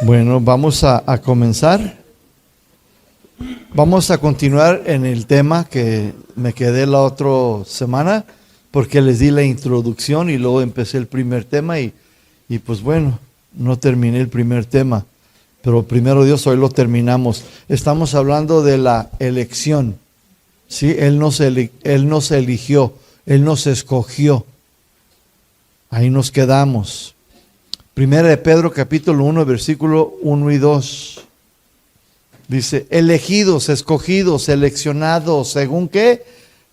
Bueno, vamos a comenzar. Vamos a continuar en el tema que me quedé la otra semana, porque les di la introducción y luego empecé el primer tema y pues bueno, no terminé el primer tema, pero primero Dios, hoy lo terminamos. Estamos hablando de la elección, ¿sí? Él nos eligió, Él nos escogió. Ahí nos quedamos. Primera de Pedro capítulo 1, versículo 1 y 2. Dice, elegidos, escogidos, seleccionados, ¿según qué?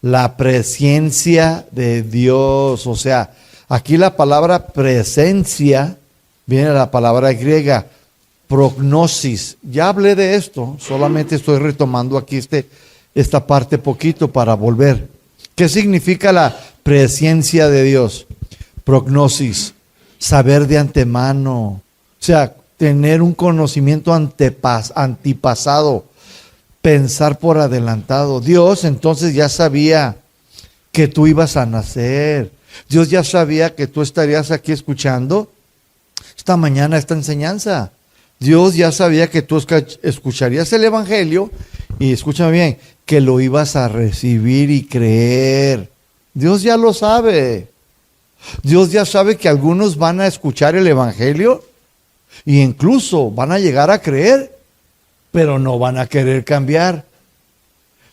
La presencia de Dios. O sea, aquí la palabra presencia viene de la palabra griega, prognosis. Ya hablé de esto, solamente estoy retomando aquí esta parte poquito para volver. ¿Qué significa la presencia de Dios? Prognosis, saber de antemano, o sea, tener un conocimiento antipasado, pensar por adelantado. Dios entonces ya sabía que tú ibas a nacer. Dios ya sabía que tú estarías aquí escuchando esta mañana esta enseñanza. Dios ya sabía que tú escucharías el Evangelio y escúchame bien, que lo ibas a recibir y creer. Dios ya lo sabe. Dios ya sabe que algunos van a escuchar el Evangelio e incluso van a llegar a creer, pero no van a querer cambiar.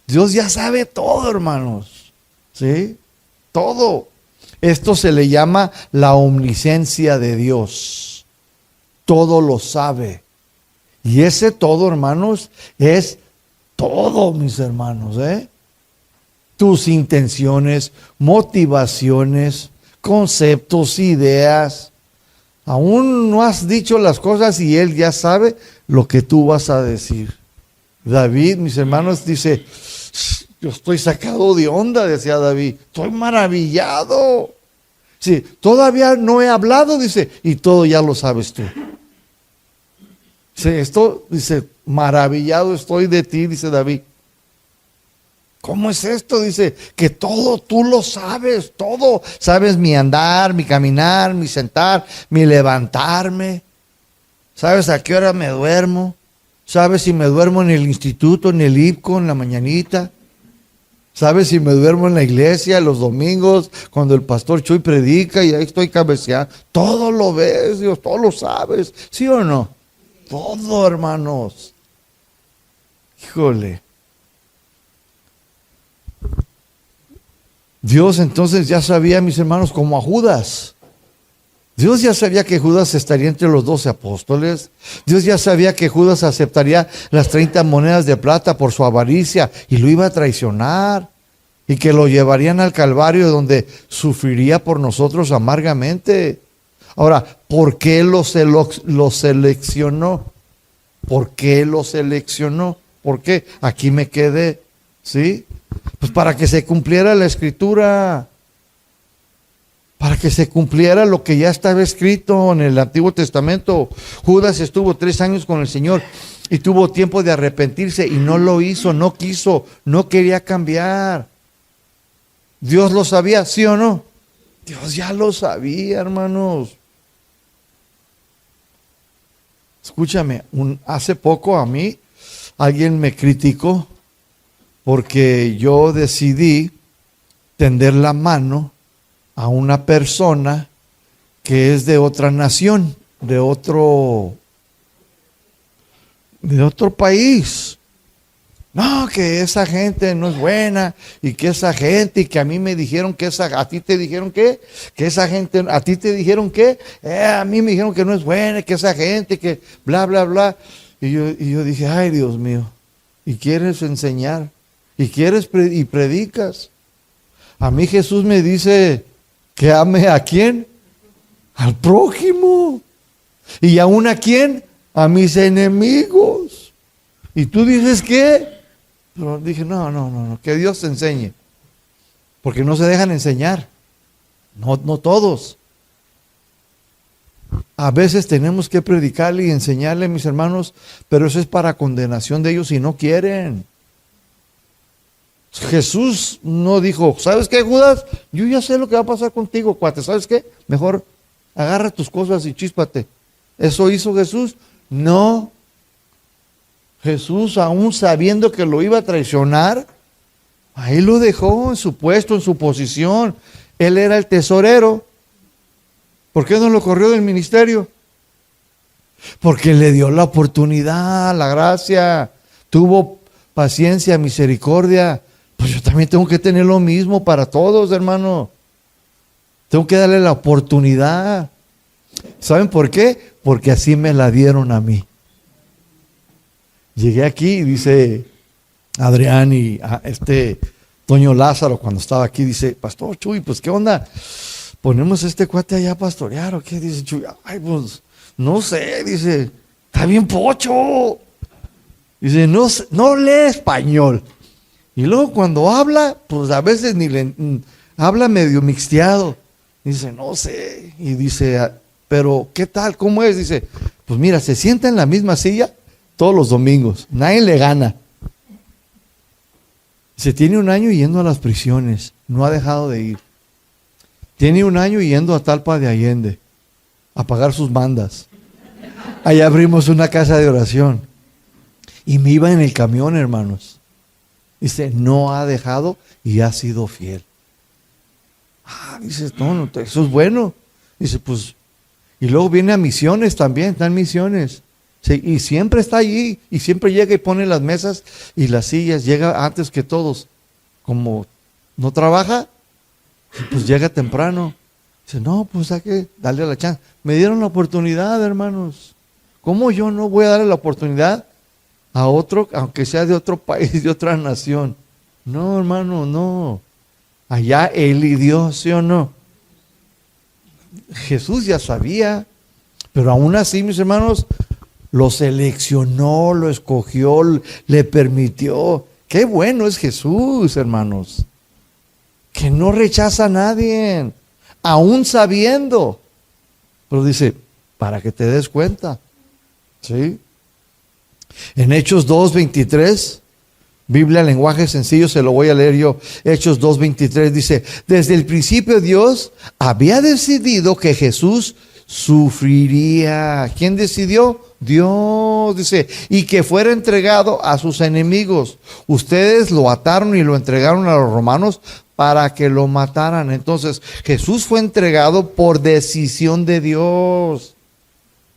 Dios ya sabe todo, hermanos. ¿Sí? Todo. Esto se le llama la omnisciencia de Dios. Todo lo sabe. Y ese todo, hermanos, es todo, mis hermanos, tus intenciones, motivaciones, conceptos, ideas. Aún no has dicho las cosas y Él ya sabe lo que tú vas a decir. David, mis hermanos, dice, yo estoy sacado de onda, decía David, estoy maravillado. Sí, todavía no he hablado, dice, y todo ya lo sabes tú. Sí, dice, maravillado estoy de ti, dice David. ¿Cómo es esto? Dice, que todo tú lo sabes, todo. Sabes mi andar, mi caminar, mi sentar, mi levantarme. Sabes a qué hora me duermo. Sabes si me duermo en el instituto, en el IPCO, en la mañanita. Sabes si me duermo en la iglesia los domingos, cuando el pastor Chuy predica y ahí estoy cabeceando. Todo lo ves, Dios, todo lo sabes. ¿Sí o no? Todo, hermanos. Híjole. Dios entonces ya sabía, mis hermanos, como a Judas. Dios ya sabía que Judas estaría entre los 12 apóstoles. Dios ya sabía que Judas aceptaría las 30 monedas de plata por su avaricia y lo iba a traicionar. Y que lo llevarían al Calvario donde sufriría por nosotros amargamente. Ahora, ¿por qué lo seleccionó? ¿Por qué lo seleccionó? ¿Por qué? Aquí me quedé, ¿sí? Pues para que se cumpliera la escritura, para que se cumpliera lo que ya estaba escrito en el Antiguo Testamento. Judas estuvo 3 años con el Señor y tuvo tiempo de arrepentirse y no lo hizo, no quiso, no quería cambiar. ¿Dios lo sabía, sí o no? Dios ya lo sabía, hermanos. Escúchame, hace poco a mí alguien me criticó porque yo decidí tender la mano a una persona que es de otra nación, de otro país. No, que esa gente no es buena y que esa gente, y que a mí me dijeron que a ti te dijeron que esa gente, a ti te dijeron que, a mí me dijeron que no es buena, que esa gente, que bla, bla, bla. Y yo dije, ay, Dios mío, ¿y quieres enseñar? ¿Y quieres y predicas? A mí Jesús me dice que ame ¿a quién? Al prójimo. ¿Y aún a quién? A mis enemigos. ¿Y tú dices qué? Pero dije, no, que Dios te enseñe. Porque no se dejan enseñar. No todos. A veces tenemos que predicarle y enseñarle, mis hermanos, pero eso es para condenación de ellos si no quieren. Jesús no dijo, ¿sabes qué, Judas? Yo ya sé lo que va a pasar contigo, cuate. ¿Sabes qué? Mejor agarra tus cosas y chíspate. ¿Eso hizo Jesús? No. Jesús, aún sabiendo que lo iba a traicionar, ahí lo dejó en su puesto, en su posición. Él era el tesorero. ¿Por qué no lo corrió del ministerio? Porque le dio la oportunidad, la gracia, tuvo paciencia, misericordia. Pues yo también tengo que tener lo mismo para todos, hermano. Tengo que darle la oportunidad. ¿Saben por qué? Porque así me la dieron a mí. Llegué aquí y dice Adrián y Toño Lázaro cuando estaba aquí, dice, Pastor Chuy, pues ¿qué onda? ¿Ponemos a este cuate allá a pastorear o qué? Dice Chuy, ay, pues no sé, dice, está bien pocho. Dice, no lee español. Y luego cuando habla, pues a veces habla medio mixteado. Dice, no sé. Y dice, pero ¿qué tal? ¿Cómo es? Dice, pues mira, se sienta en la misma silla todos los domingos. Nadie le gana. Se tiene 1 año yendo a las prisiones. No ha dejado de ir. Tiene 1 año yendo a Talpa de Allende a pagar sus bandas. Allá abrimos una casa de oración. Y me iba en el camión, hermanos. Dice, no ha dejado y ha sido fiel. Dice, no, eso es bueno. Dice, pues, y luego viene a misiones también, está en misiones. Sí, y siempre está allí, y siempre llega y pone las mesas y las sillas, llega antes que todos. Como no trabaja, pues llega temprano. Dice, no, pues hay que darle la chance. Me dieron la oportunidad, hermanos. ¿Cómo yo no voy a darle la oportunidad a otro, aunque sea de otro país, de otra nación? No, hermano, no. Allá él y Dios, ¿sí o no? Jesús ya sabía, pero aún así, mis hermanos, lo seleccionó, lo escogió, le permitió. Qué bueno es Jesús, hermanos, que no rechaza a nadie, aún sabiendo. Pero dice, para que te des cuenta, ¿sí? En Hechos 2:23, Biblia, lenguaje sencillo, se lo voy a leer yo. Hechos 2:23 dice, desde el principio Dios había decidido que Jesús sufriría. ¿Quién decidió? Dios, dice, y que fuera entregado a sus enemigos. Ustedes lo ataron y lo entregaron a los romanos para que lo mataran. Entonces, Jesús fue entregado por decisión de Dios.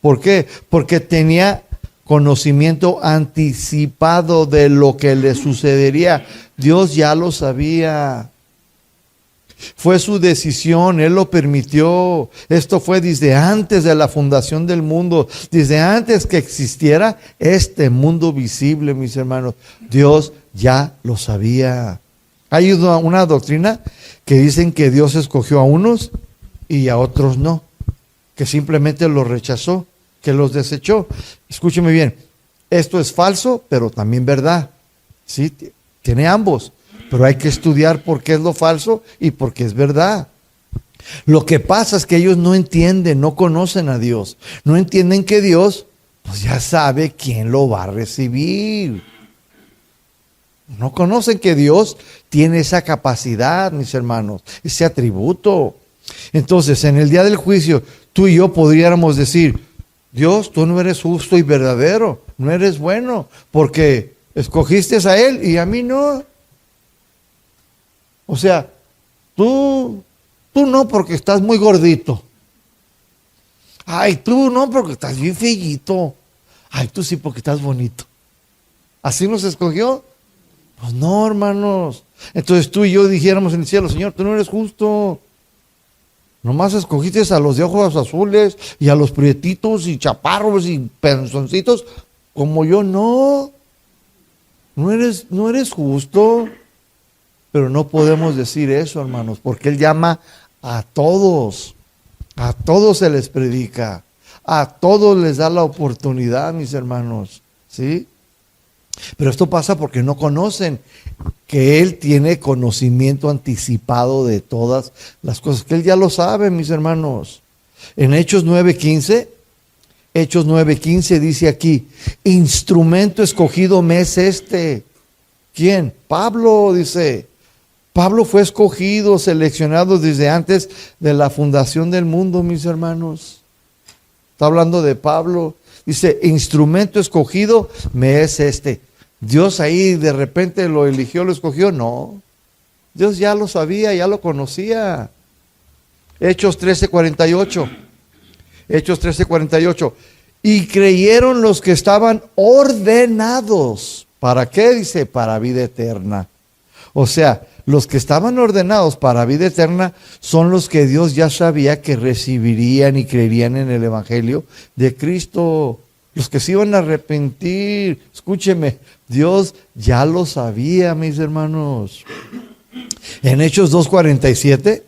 ¿Por qué? Porque tenía conocimiento anticipado de lo que le sucedería. Dios ya lo sabía. Fue su decisión, Él lo permitió. Esto fue desde antes de la fundación del mundo, desde antes que existiera este mundo visible, mis hermanos. Dios ya lo sabía. Hay una doctrina que dicen que Dios escogió a unos y a otros no, que simplemente los rechazó, que los desechó. Escúcheme bien, esto es falso, pero también verdad. ¿Sí? Tiene ambos. Pero hay que estudiar por qué es lo falso y por qué es verdad. Lo que pasa es que ellos no entienden, no conocen a Dios. No entienden que Dios, pues ya sabe quién lo va a recibir. No conocen que Dios tiene esa capacidad, mis hermanos, ese atributo. Entonces, en el día del juicio, tú y yo podríamos decir, Dios, tú no eres justo y verdadero, no eres bueno, porque escogiste a Él y a mí no. O sea, tú no porque estás muy gordito. Ay, tú no porque estás bien feíto. Ay, tú sí porque estás bonito. ¿Así nos escogió? Pues no, hermanos. Entonces tú y yo dijéramos en el cielo, Señor, tú no eres justo. Nomás escogiste a los de ojos azules y a los prietitos y chaparros y penzoncitos. Como yo, no. No eres justo. Pero no podemos decir eso, hermanos, porque Él llama a todos se les predica, a todos les da la oportunidad, mis hermanos, ¿sí? Pero esto pasa porque no conocen que Él tiene conocimiento anticipado de todas las cosas, que Él ya lo sabe, mis hermanos. En Hechos 9:15 dice aquí, instrumento escogido me es este. ¿Quién? Pablo, dice. Pablo fue escogido, seleccionado desde antes de la fundación del mundo, mis hermanos. Está hablando de Pablo. dice, instrumento escogido me es este. Dios ahí de repente lo eligió, lo escogió. No, Dios ya lo sabía, ya lo conocía. Hechos 13:48. Hechos 13:48. Y creyeron los que estaban ordenados. ¿Para qué? Dice, para vida eterna. O sea, los que estaban ordenados para vida eterna son los que Dios ya sabía que recibirían y creerían en el Evangelio de Cristo. Los que se iban a arrepentir. Escúcheme, Dios ya lo sabía, mis hermanos. En Hechos 2:47,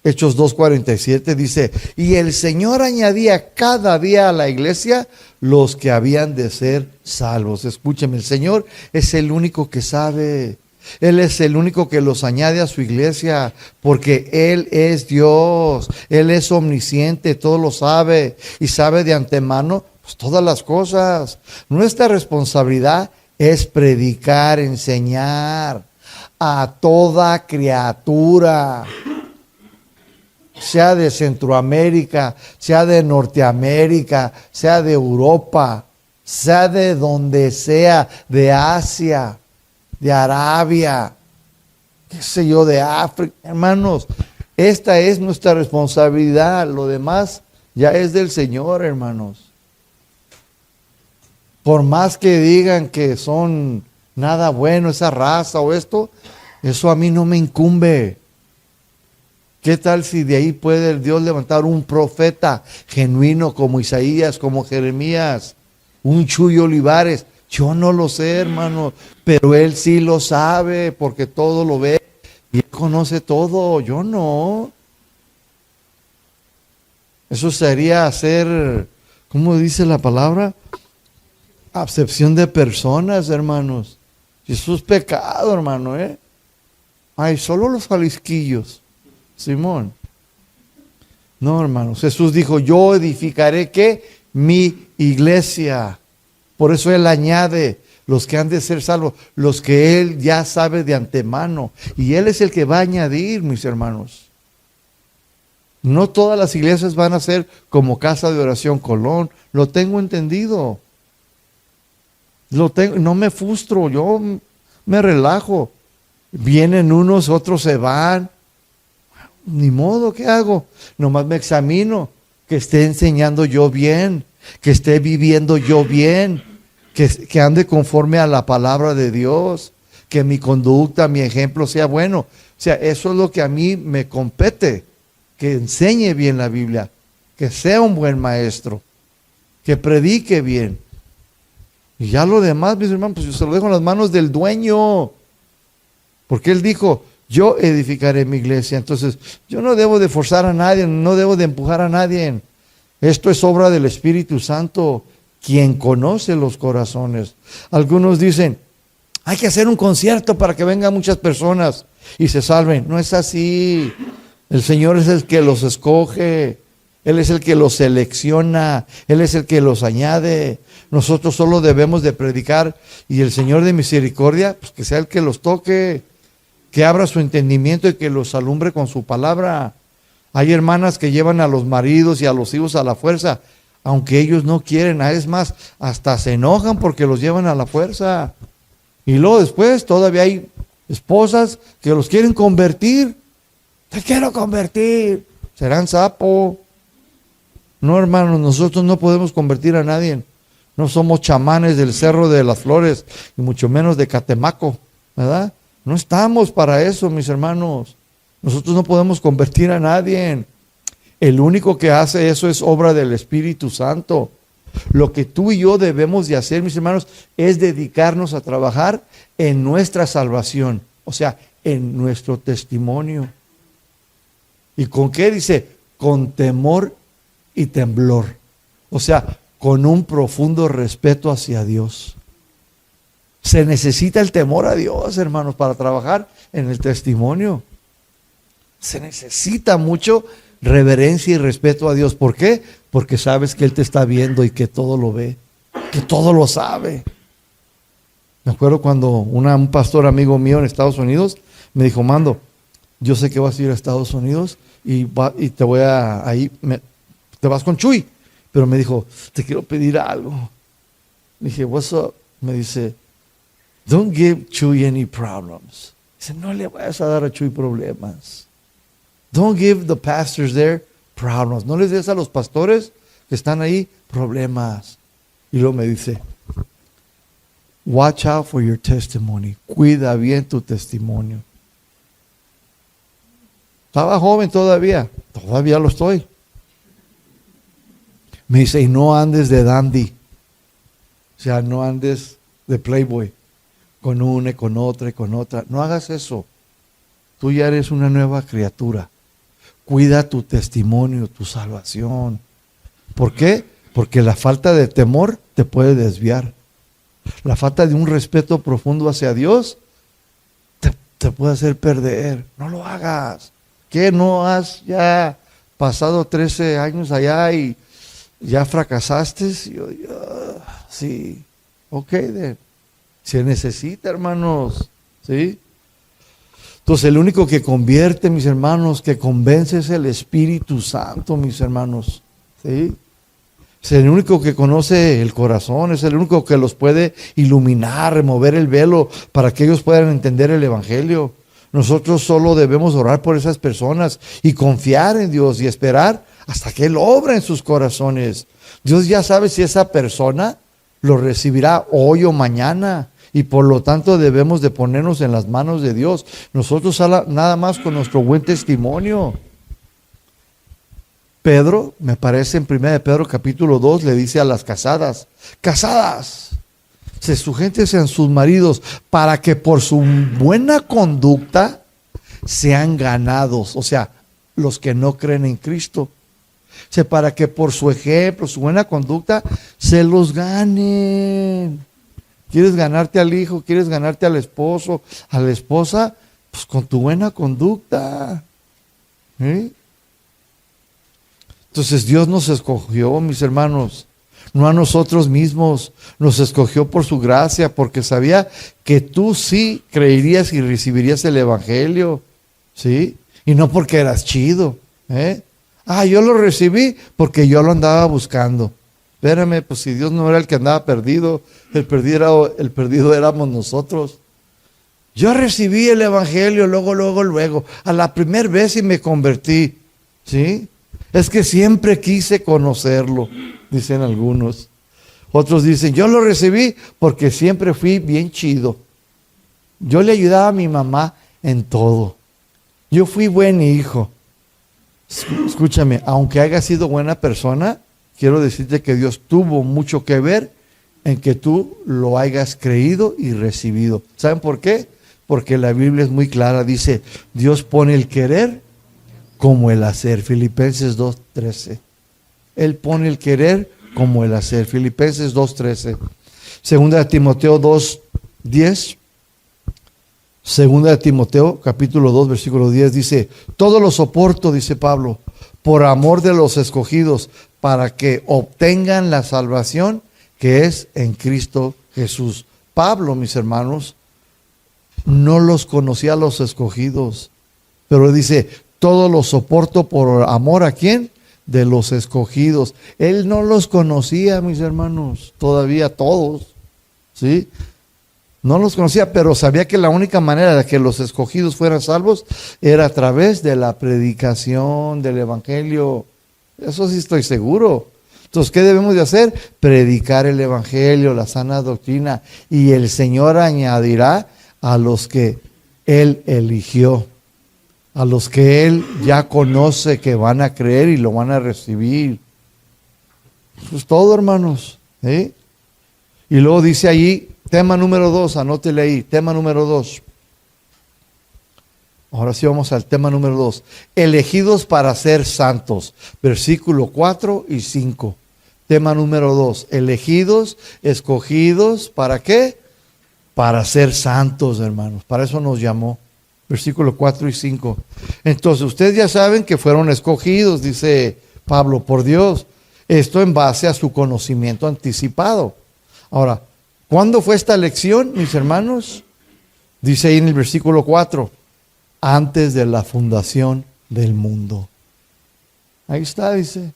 Hechos 2:47 dice, y el Señor añadía cada día a la iglesia los que habían de ser salvos. Escúcheme, el Señor es el único que sabe. Él es el único que los añade a su iglesia, porque Él es Dios, Él es omnisciente, todo lo sabe y sabe de antemano pues, todas las cosas. Nuestra responsabilidad es predicar, enseñar a toda criatura, sea de Centroamérica, sea de Norteamérica, sea de Europa, sea de donde sea, de Asia, de Arabia, qué sé yo, de África. Hermanos, esta es nuestra responsabilidad. Lo demás ya es del Señor, hermanos. Por más que digan que son nada bueno esa raza o esto, eso a mí no me incumbe. ¿Qué tal si de ahí puede Dios levantar un profeta genuino como Isaías, como Jeremías, un Chuy Olivares? Yo no lo sé, hermano, pero Él sí lo sabe porque todo lo ve y Él conoce todo, yo no. Eso sería hacer, ¿cómo dice la palabra? Acepción de personas, hermanos. Eso es pecado, hermano, Ay, solo los jalisquillos, Simón. No, hermanos, Jesús dijo, yo edificaré, ¿qué? Mi iglesia. Por eso Él añade los que han de ser salvos, los que Él ya sabe de antemano. Y Él es el que va a añadir, mis hermanos. No todas las iglesias van a ser como Casa de Oración Colón. Lo tengo entendido. No me frustro, yo me relajo. Vienen unos, otros se van. Ni modo, ¿qué hago? Nomás me examino, que esté enseñando yo bien, que esté viviendo yo bien, que ande conforme a la palabra de Dios, que mi conducta, mi ejemplo sea bueno. O sea, eso es lo que a mí me compete, que enseñe bien la Biblia, que sea un buen maestro, que predique bien. Y ya lo demás, mis hermanos, pues yo se lo dejo en las manos del dueño, porque Él dijo, yo edificaré mi iglesia. Entonces, yo no debo de forzar a nadie, no debo de empujar a nadie. Esto es obra del Espíritu Santo, quien conoce los corazones. Algunos dicen, hay que hacer un concierto para que vengan muchas personas y se salven. No es así. El Señor es el que los escoge. Él es el que los selecciona. Él es el que los añade. Nosotros solo debemos de predicar y el Señor de misericordia, pues que sea el que los toque, que abra su entendimiento y que los alumbre con su palabra. Hay hermanas que llevan a los maridos y a los hijos a la fuerza, aunque ellos no quieren. Es más, hasta se enojan porque los llevan a la fuerza. Y luego después todavía hay esposas que los quieren convertir. Te quiero convertir. Serán sapo. No, hermanos, nosotros no podemos convertir a nadie. No somos chamanes del Cerro de las Flores y mucho menos de Catemaco, ¿verdad? No estamos para eso, mis hermanos. Nosotros no podemos convertir a nadie. El único que hace eso es obra del Espíritu Santo. Lo que tú y yo debemos de hacer, mis hermanos, es dedicarnos a trabajar en nuestra salvación. O sea, en nuestro testimonio. ¿Y con qué? Dice, con temor y temblor. O sea, con un profundo respeto hacia Dios. Se necesita el temor a Dios, hermanos, para trabajar en el testimonio. Se necesita mucho reverencia y respeto a Dios. ¿Por qué? Porque sabes que Él te está viendo y que todo lo ve, que todo lo sabe. Me acuerdo cuando un pastor amigo mío en Estados Unidos me dijo, Mando, yo sé que vas a ir a Estados Unidos y te voy a te vas con Chuy, pero me dijo, te quiero pedir algo. Le dije, what's up? Me dice, don't give Chuy any problems. Dice, no le vayas a dar a Chuy problemas. Don't give the pastors there problems. No les des a los pastores que están ahí problemas. Y luego me dice, watch out for your testimony. Cuida bien tu testimonio. Estaba joven todavía lo estoy. Me dice, y no andes de dandy. O sea, no andes de playboy. Con una y con otra y con otra. No hagas eso. Tú ya eres una nueva criatura. Cuida tu testimonio, tu salvación. ¿Por qué? Porque la falta de temor te puede desviar. La falta de un respeto profundo hacia Dios te puede hacer perder. No lo hagas. ¿Qué? ¿No has ya pasado 13 años allá y ya fracasaste? Sí. Ok, se necesita, hermanos. ¿Sí? Entonces el único que convierte, mis hermanos, que convence es el Espíritu Santo, mis hermanos. ¿Sí? Es el único que conoce el corazón, es el único que los puede iluminar, remover el velo para que ellos puedan entender el Evangelio. Nosotros solo debemos orar por esas personas y confiar en Dios y esperar hasta que Él obra en sus corazones. Dios ya sabe si esa persona lo recibirá hoy o mañana. Y por lo tanto debemos de ponernos en las manos de Dios. Nosotros nada más con nuestro buen testimonio. Pedro, me parece en 1 Pedro capítulo 2, le dice a las casadas, se sujétense a sus maridos para que por su buena conducta sean ganados. O sea, los que no creen en Cristo. O sea, para que por su ejemplo, su buena conducta, se los ganen. ¿Quieres ganarte al hijo? ¿Quieres ganarte al esposo? ¿A la esposa? Pues con tu buena conducta. ¿Sí? Entonces Dios nos escogió, mis hermanos, no a nosotros mismos. Nos escogió por su gracia, porque sabía que tú sí creerías y recibirías el Evangelio. ¿Sí? Y no porque eras chido. Yo lo recibí porque yo lo andaba buscando. Espérame, pues si Dios no era el que andaba perdido, el perdido éramos nosotros. Yo recibí el Evangelio luego, a la primera vez y me convertí. ¿Sí? Es que siempre quise conocerlo, dicen algunos. Otros dicen, yo lo recibí porque siempre fui bien chido. Yo le ayudaba a mi mamá en todo. Yo fui buen hijo. Escúchame, aunque haya sido buena persona, quiero decirte que Dios tuvo mucho que ver en que tú lo hayas creído y recibido. ¿Saben por qué? Porque la Biblia es muy clara. Dice, Dios pone el querer como el hacer. Filipenses 2:13. Él pone el querer como el hacer. Filipenses 2:13. Segunda de Timoteo 2:10. Segunda de Timoteo, capítulo 2, versículo 10, dice, todo lo soporto, dice Pablo, por amor de los escogidos, para que obtengan la salvación que es en Cristo Jesús. Pablo, mis hermanos, no los conocía a los escogidos, pero dice, todo lo soporto por amor ¿a quién? De los escogidos. Él no los conocía, mis hermanos, todavía todos, ¿sí? No los conocía, pero sabía que la única manera de que los escogidos fueran salvos era a través de la predicación del Evangelio. Eso sí estoy seguro. Entonces, ¿qué debemos de hacer? Predicar el Evangelio, la sana doctrina, y el Señor añadirá a los que Él eligió, a los que Él ya conoce que van a creer y lo van a recibir. Eso es todo, hermanos. ¿Sí? Y luego dice allí, tema número 2, anótele ahí, tema número 2. Ahora sí vamos al tema número 2. Elegidos para ser santos. Versículo 4 y 5. Tema número 2. Elegidos, escogidos, ¿para qué? Para ser santos, hermanos. Para eso nos llamó. Versículo 4 y 5. Entonces, ustedes ya saben que fueron escogidos, dice Pablo, por Dios. Esto en base a su conocimiento anticipado. Ahora, ¿cuándo fue esta elección, mis hermanos? Dice ahí en el versículo 4, antes de la fundación del mundo. Ahí está, dice.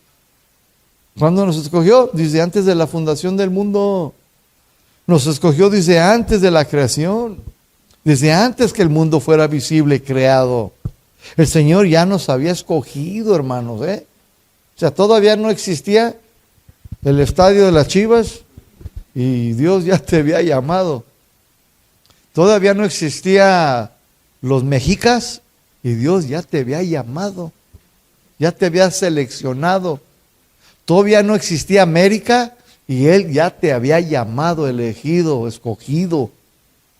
¿Cuándo nos escogió? Desde antes de la fundación del mundo. Nos escogió desde antes de la creación. Desde antes que el mundo fuera visible y creado. El Señor ya nos había escogido, hermanos, O sea, todavía no existía el estadio de las Chivas y Dios ya te había llamado. Todavía no existía los mexicas y Dios ya te había llamado. Ya te había seleccionado. Todavía no existía América y Él ya te había llamado, elegido, escogido.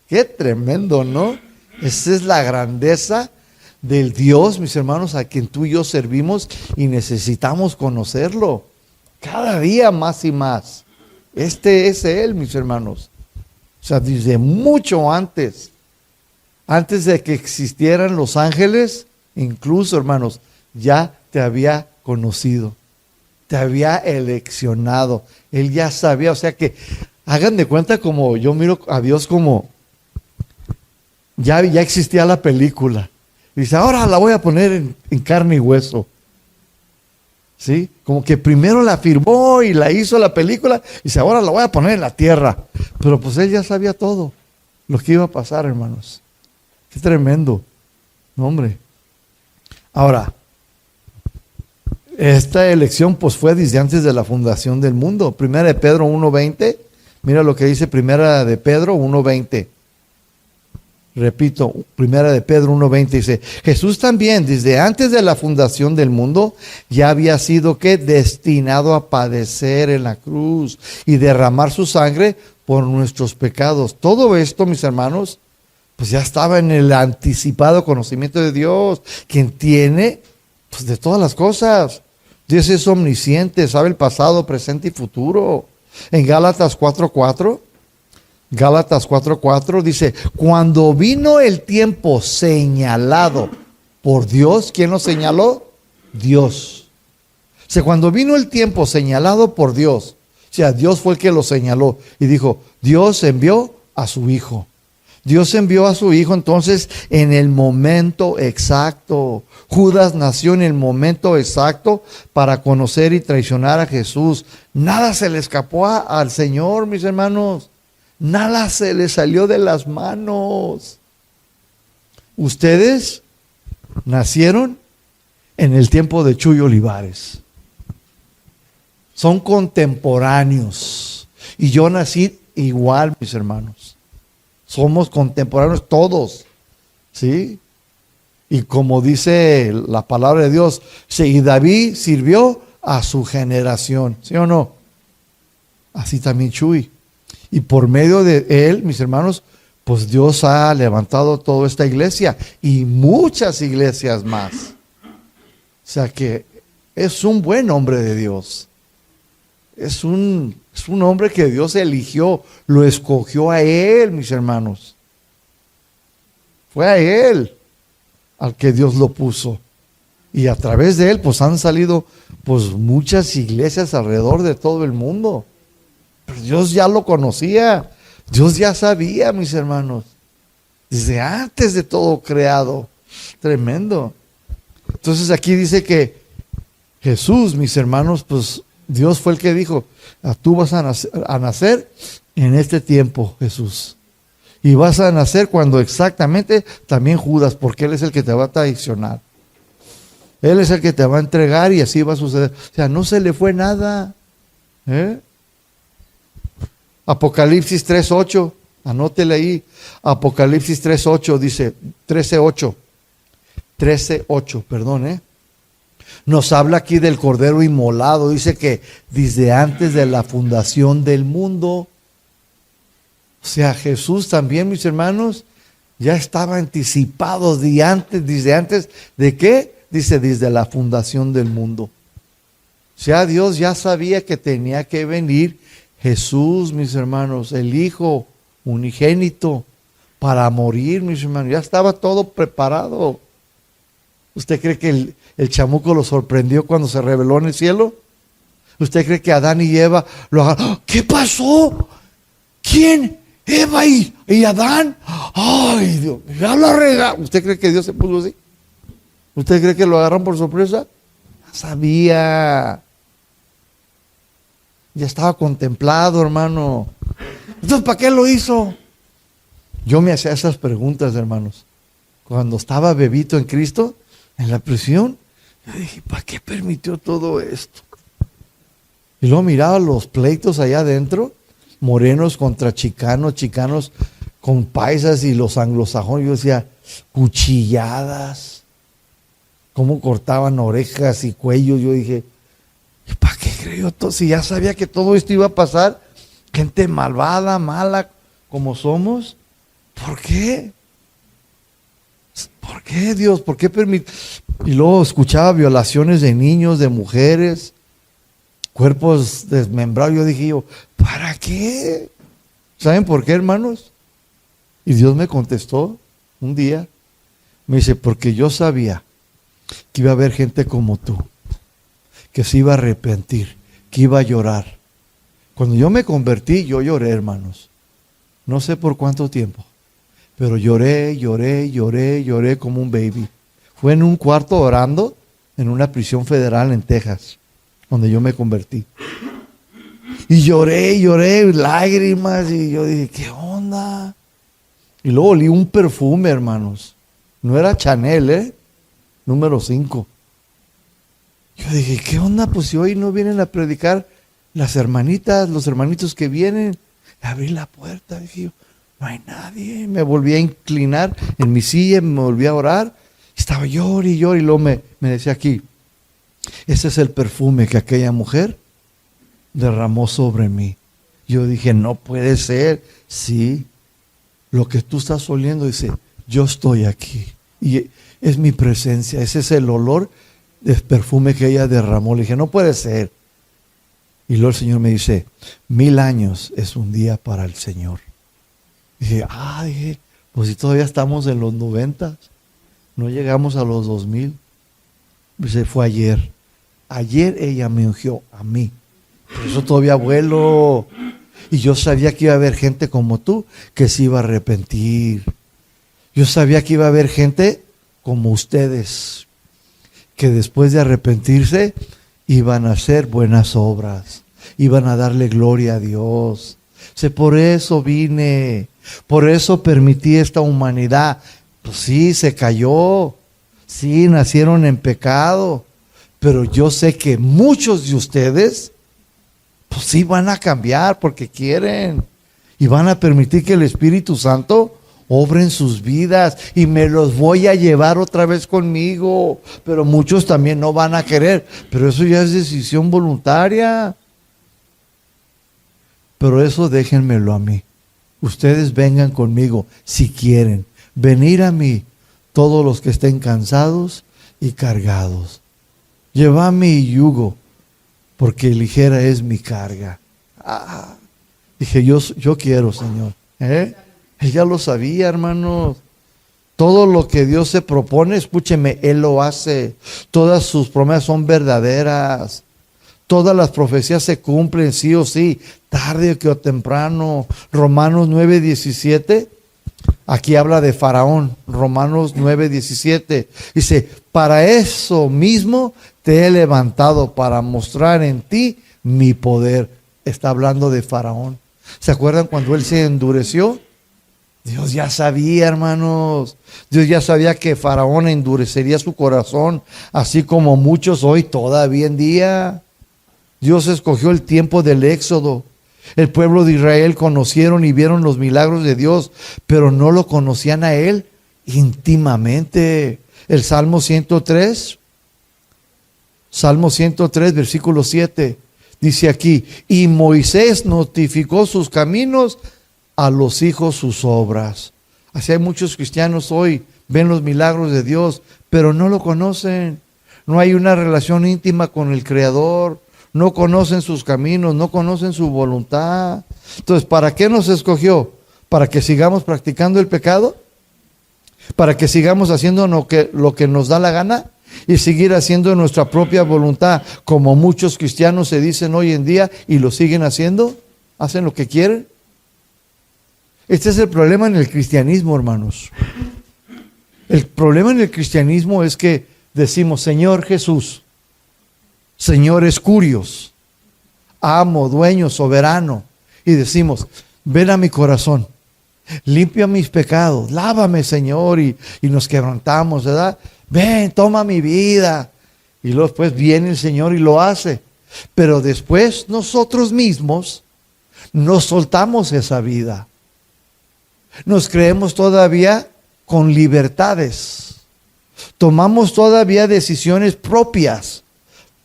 Qué tremendo, ¿no? Esa es la grandeza del Dios, mis hermanos, a quien tú y yo servimos y necesitamos conocerlo. Cada día más y más. Este es Él, mis hermanos. O sea, desde mucho antes de que existieran los ángeles, incluso, hermanos, ya te había conocido. Te había eleccionado. Él ya sabía, o sea que hagan de cuenta como yo miro a Dios como ya existía la película. Dice, ahora la voy a poner en carne y hueso. ¿Sí? Como que primero la firmó y la hizo la película. Dice, ahora la voy a poner en la tierra. Pero pues Él ya sabía todo lo que iba a pasar, hermanos. Qué tremendo. No, hombre. Ahora, esta elección pues fue desde antes de la fundación del mundo. Primera de Pedro 1:20. Mira lo que dice Primera de Pedro 1:20. Repito, Primera de Pedro 1:20 dice, Jesús también desde antes de la fundación del mundo ya había sido ¿qué? Destinado a padecer en la cruz y derramar su sangre por nuestros pecados. Todo esto, mis hermanos, pues ya estaba en el anticipado conocimiento de Dios, quien tiene pues de todas las cosas. Dios es omnisciente, sabe el pasado, presente y futuro. En Gálatas 4:4 dice, cuando vino el tiempo señalado por Dios, ¿quién lo señaló? Dios. O sea, cuando vino el tiempo señalado por Dios, o sea, Dios fue el que lo señaló y dijo, Dios envió a su Hijo. Dios envió a su Hijo entonces en el momento exacto. Judas nació en el momento exacto para conocer y traicionar a Jesús. Nada se le escapó al Señor, mis hermanos. Nada se le salió de las manos. Ustedes nacieron en el tiempo de Chuy Olivares. Son contemporáneos. Y yo nací igual, mis hermanos. Somos contemporáneos todos. ¿Sí? Y como dice la palabra de Dios, y David sirvió a su generación. ¿Sí o no? Así también Chuy. Y por medio de él, mis hermanos, pues Dios ha levantado toda esta iglesia y muchas iglesias más. O sea que es un buen hombre de Dios. Es un hombre que Dios eligió, lo escogió a él, mis hermanos. Fue a él al que Dios lo puso. Y a través de él, pues han salido pues muchas iglesias alrededor de todo el mundo. Pero Dios ya lo conocía, Dios ya sabía, mis hermanos, desde antes de todo creado. Tremendo. Entonces aquí dice que Jesús, mis hermanos, pues Dios fue el que dijo, tú vas a nacer en este tiempo, Jesús. Y vas a nacer cuando exactamente también Judas, porque Él es el que te va a traicionar. Él es el que te va a entregar y así va a suceder. O sea, no se le fue nada. Apocalipsis 3:8, anótele ahí. Apocalipsis 3:8 dice, 13:8, perdón, Nos habla aquí del Cordero inmolado. Dice que desde antes de la fundación del mundo. O sea, Jesús también, mis hermanos, ya estaba anticipado desde antes de qué? Dice, desde la fundación del mundo. O sea, Dios ya sabía que tenía que venir Jesús, mis hermanos, el Hijo unigénito, para morir, mis hermanos. Ya estaba todo preparado. ¿Usted cree que el chamuco lo sorprendió cuando se reveló en el cielo? ¿Usted cree que Adán y Eva lo agarraron? ¿Qué pasó? ¿Quién? ¿Eva y Adán? ¡Ay, Dios! Ya la rega. ¿Usted cree que Dios se puso así? ¿Usted cree que lo agarraron por sorpresa? Ya sabía. Ya estaba contemplado, hermano. Entonces, ¿para qué lo hizo? Yo me hacía esas preguntas, hermanos. Cuando estaba bebito en Cristo, en la prisión, yo dije, ¿para qué permitió todo esto? Y luego miraba los pleitos allá adentro, morenos contra chicanos, chicanos con paisas y los anglosajones. Yo decía, cuchilladas, cómo cortaban orejas y cuellos. Yo dije, ¿y para qué creyó todo? Si ya sabía que todo esto iba a pasar, gente malvada, mala, como somos, ¿por qué? ¿Por qué, Dios? ¿Por qué permite? Y luego escuchaba violaciones de niños, de mujeres, cuerpos desmembrados. Yo dije, ¿para qué? ¿Saben por qué, hermanos? Y Dios me contestó un día. Me dice, porque yo sabía que iba a haber gente como tú, que se iba a arrepentir, que iba a llorar. Cuando yo me convertí, yo lloré, hermanos. No sé por cuánto tiempo, pero lloré como un baby. Fue en un cuarto orando en una prisión federal en Texas, donde yo me convertí. Y lloré, lágrimas, y yo dije, ¿qué onda? Y luego olí un perfume, hermanos. No era Chanel, número 5. Yo dije, ¿qué onda? Pues si hoy no vienen a predicar las hermanitas, los hermanitos que vienen. Abrí la puerta, dije yo, no hay nadie. Me volví a inclinar en mi silla, me volví a orar. Estaba llorando, y luego me decía aquí, ese es el perfume que aquella mujer derramó sobre mí. Yo dije, no puede ser. Sí, lo que tú estás oliendo, dice, yo estoy aquí. Y es mi presencia, ese es el olor del perfume que ella derramó. Le dije, no puede ser. Y luego el Señor me dice, 1000 años es un día para el Señor. Dije, pues si todavía estamos en los 90, no llegamos a los 2000. Dice, fue ayer. Ayer ella me ungió a mí. Por eso todavía vuelo. Y yo sabía que iba a haber gente como tú que se iba a arrepentir. Yo sabía que iba a haber gente como ustedes, que después de arrepentirse iban a hacer buenas obras, iban a darle gloria a Dios. Por eso vine, por eso permití esta humanidad. Pues sí, se cayó, sí, nacieron en pecado, pero yo sé que muchos de ustedes, pues sí, van a cambiar porque quieren y van a permitir que el Espíritu Santo obre en sus vidas y me los voy a llevar otra vez conmigo. Pero muchos también no van a querer, pero eso ya es decisión voluntaria. Pero eso déjenmelo a mí. Ustedes vengan conmigo si quieren. Venir a mí todos los que estén cansados y cargados. Llevad mi yugo, porque ligera es mi carga. Dije, yo quiero, Señor. Él ya lo sabía, hermanos. Todo lo que Dios se propone, escúcheme, Él lo hace. Todas sus promesas son verdaderas. Todas las profecías se cumplen sí o sí, tarde o temprano. Romanos 9:17, aquí habla de Faraón. Romanos 9:17 dice, para eso mismo te he levantado, para mostrar en ti mi poder. Está hablando de Faraón. ¿Se acuerdan cuando él se endureció? Dios ya sabía, hermanos. Dios ya sabía que Faraón endurecería su corazón, así como muchos hoy todavía en día. Dios escogió el tiempo del éxodo. El pueblo de Israel conocieron y vieron los milagros de Dios, pero no lo conocían a Él íntimamente. El Salmo 103, versículo 7, dice aquí, y Moisés notificó sus caminos a los hijos sus obras. Así hay muchos cristianos hoy, ven los milagros de Dios, pero no lo conocen. No hay una relación íntima con el Creador. No conocen sus caminos, no conocen su voluntad. Entonces, ¿para qué nos escogió? ¿Para que sigamos practicando el pecado? ¿Para que sigamos haciendo lo que nos da la gana? Y seguir haciendo nuestra propia voluntad, como muchos cristianos se dicen hoy en día y lo siguen haciendo. ¿Hacen lo que quieren? Este es el problema en el cristianismo, hermanos. El problema en el cristianismo es que decimos, Señor Jesús, Señor Escurios, amo, dueño, soberano. Y decimos, ven a mi corazón, limpia mis pecados, lávame, Señor, y nos quebrantamos, ¿verdad? Ven, toma mi vida. Y luego después viene el Señor y lo hace. Pero después nosotros mismos nos soltamos esa vida. Nos creemos todavía con libertades. Tomamos todavía decisiones propias,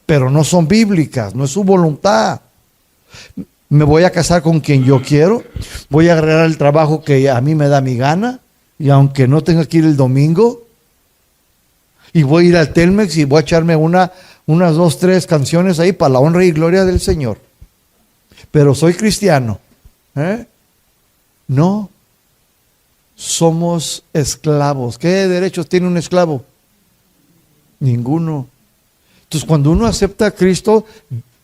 pero no son bíblicas, no es su voluntad. Me voy a casar con quien yo quiero, voy a agarrar el trabajo que a mí me da mi gana, y aunque no tenga que ir el domingo, y voy a ir al Telmex y voy a echarme unas 2, 3 canciones ahí para la honra y gloria del Señor. Pero soy cristiano. No, somos esclavos. ¿Qué derechos tiene un esclavo? Ninguno. Entonces, cuando uno acepta a Cristo,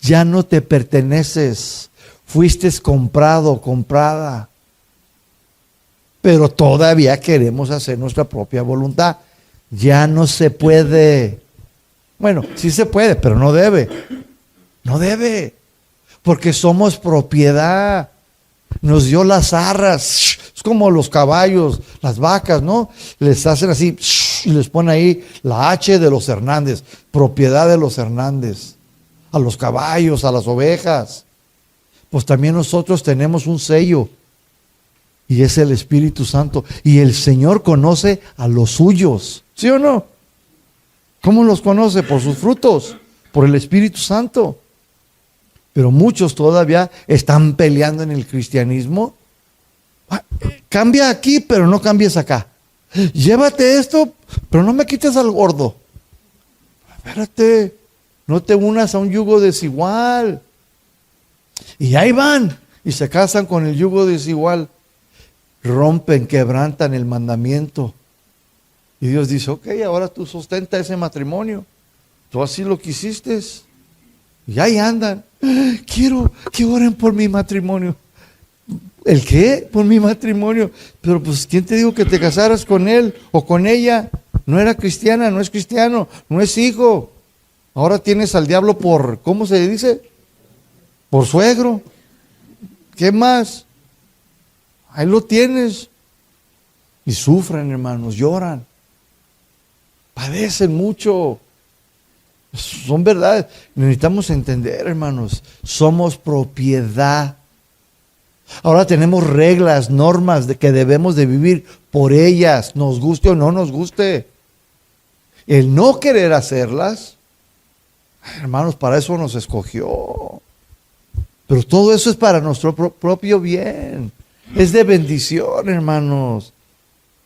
ya no te perteneces. Fuiste comprado, comprada. Pero todavía queremos hacer nuestra propia voluntad. Ya no se puede. Bueno, sí se puede, pero no debe. No debe. Porque somos propiedad. Nos dio las arras. Es como los caballos, las vacas, ¿no? Les hacen así y les ponen ahí la H de los Hernández. Propiedad de los Hernández. A los caballos, a las ovejas. Pues también nosotros tenemos un sello. Y es el Espíritu Santo. Y el Señor conoce a los suyos. ¿Sí o no? ¿Cómo los conoce? Por sus frutos. Por el Espíritu Santo. Pero muchos todavía están peleando en el cristianismo. Cambia aquí, pero no cambies acá. Llévate esto, pero no me quites al gordo. Espérate, no te unas a un yugo desigual. Y ahí van, y se casan con el yugo desigual. Rompen, quebrantan el mandamiento. Y Dios dice, ok, ahora tú sustenta ese matrimonio. Tú así lo quisiste. Y ahí andan. Quiero que oren por mi matrimonio. ¿El qué? Por mi matrimonio. Pero pues, ¿quién te dijo que te casaras con él o con ella? No era cristiana, no es cristiano, no es hijo. Ahora tienes al diablo por, ¿cómo se dice? Por suegro. ¿Qué más? Ahí lo tienes. Y sufren, hermanos, lloran. Padecen mucho. Son verdades. Necesitamos entender, hermanos. Somos propiedad. Ahora tenemos reglas, normas de que debemos de vivir por ellas, nos guste o no nos guste. El no querer hacerlas, hermanos, para eso nos escogió. Pero todo eso es para nuestro propio bien. Es de bendición, hermanos.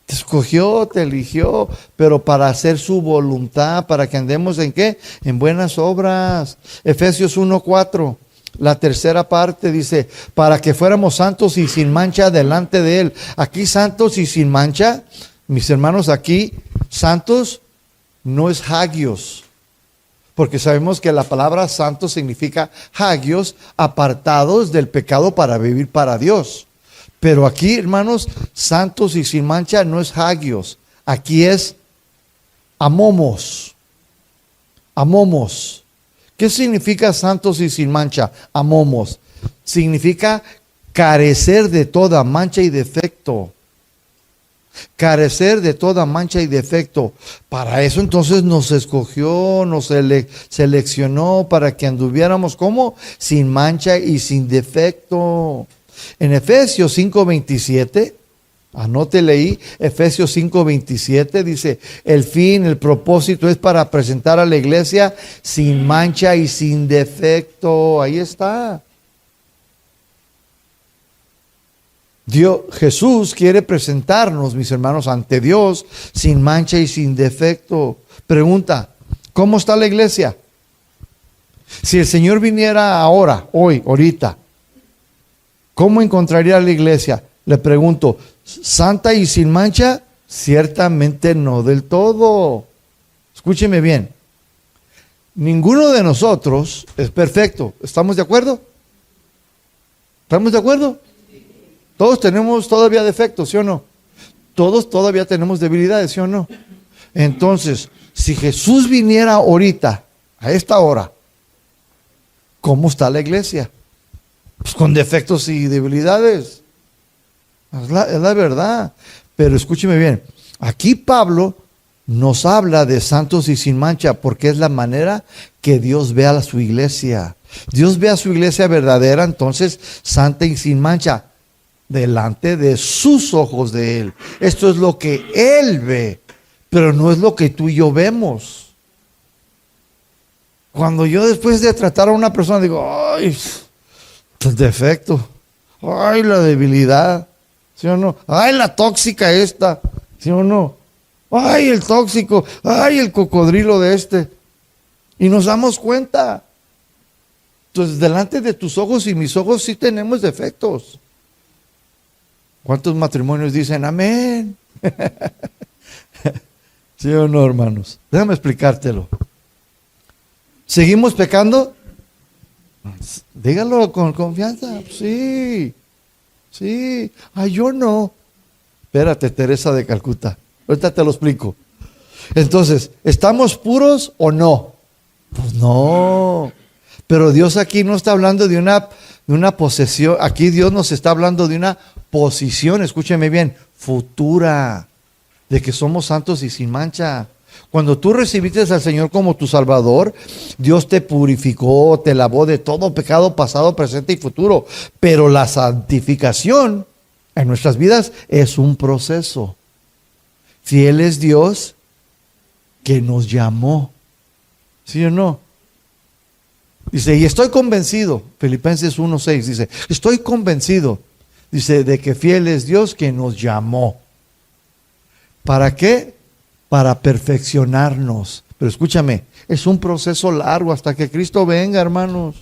Te escogió, te eligió, pero para hacer su voluntad, para que andemos en ¿qué? En buenas obras. Efesios 1:4, la tercera parte dice, para que fuéramos santos y sin mancha delante de Él. Aquí santos y sin mancha, mis hermanos, aquí santos no es hagios, porque sabemos que la palabra santo significa hagios, apartados del pecado para vivir para Dios. Pero aquí, hermanos, santos y sin mancha no es hagios. Aquí es amomos. Amomos. ¿Qué significa santos y sin mancha? Amomos. Significa carecer de toda mancha y defecto. Carecer de toda mancha y defecto. Para eso entonces nos escogió, nos seleccionó para que anduviéramos como sin mancha y sin defecto. En Efesios 5:27, anótele ahí, Efesios 5:27 dice, el fin, el propósito es para presentar a la iglesia sin mancha y sin defecto. Ahí está. Jesús quiere presentarnos, mis hermanos, ante Dios sin mancha y sin defecto. Pregunta, ¿cómo está la iglesia? Si el Señor viniera ahora, hoy, ahorita, ¿cómo encontraría la iglesia? Le pregunto, ¿santa y sin mancha? Ciertamente no del todo. Escúcheme bien. Ninguno de nosotros es perfecto. ¿Estamos de acuerdo? ¿Estamos de acuerdo? Todos tenemos todavía defectos, ¿sí o no? Todos todavía tenemos debilidades, ¿sí o no? Entonces, si Jesús viniera ahorita, a esta hora, ¿cómo está la iglesia? Pues con defectos y debilidades. Es la verdad. Pero escúcheme bien, aquí Pablo nos habla de santos y sin mancha porque es la manera que Dios ve a su iglesia. Dios ve a su iglesia verdadera, entonces santa y sin mancha, delante de sus ojos de Él. Esto es lo que Él ve, pero no es lo que tú y yo vemos. Cuando yo después de tratar a una persona digo, ay, el defecto, ay, la debilidad, ¿sí o no? Ay, la tóxica esta, ¿sí o no? Ay, el tóxico, ay, el cocodrilo de este. Y nos damos cuenta. Entonces, delante de tus ojos y mis ojos sí tenemos defectos. ¿Cuántos matrimonios dicen amén? ¿Sí o no, hermanos? Déjame explicártelo. ¿Seguimos pecando? Dígalo con confianza. Sí, sí. Ay, yo no. Espérate, Teresa de Calcuta. Ahorita te lo explico. Entonces, ¿estamos puros o no? Pues no. Pero Dios aquí no está hablando de una posesión. Aquí Dios nos está hablando de una posición, escúcheme bien, futura. De que somos santos y sin mancha. Cuando tú recibiste al Señor como tu Salvador, Dios te purificó, te lavó de todo pecado pasado, presente y futuro. Pero la santificación en nuestras vidas es un proceso. Fiel es Dios que nos llamó. ¿Sí o no? Dice, y estoy convencido, Filipenses 1:6 dice, estoy convencido, dice, de que fiel es Dios que nos llamó. ¿Para qué? Para perfeccionarnos. Pero escúchame, es un proceso largo hasta que Cristo venga, hermanos.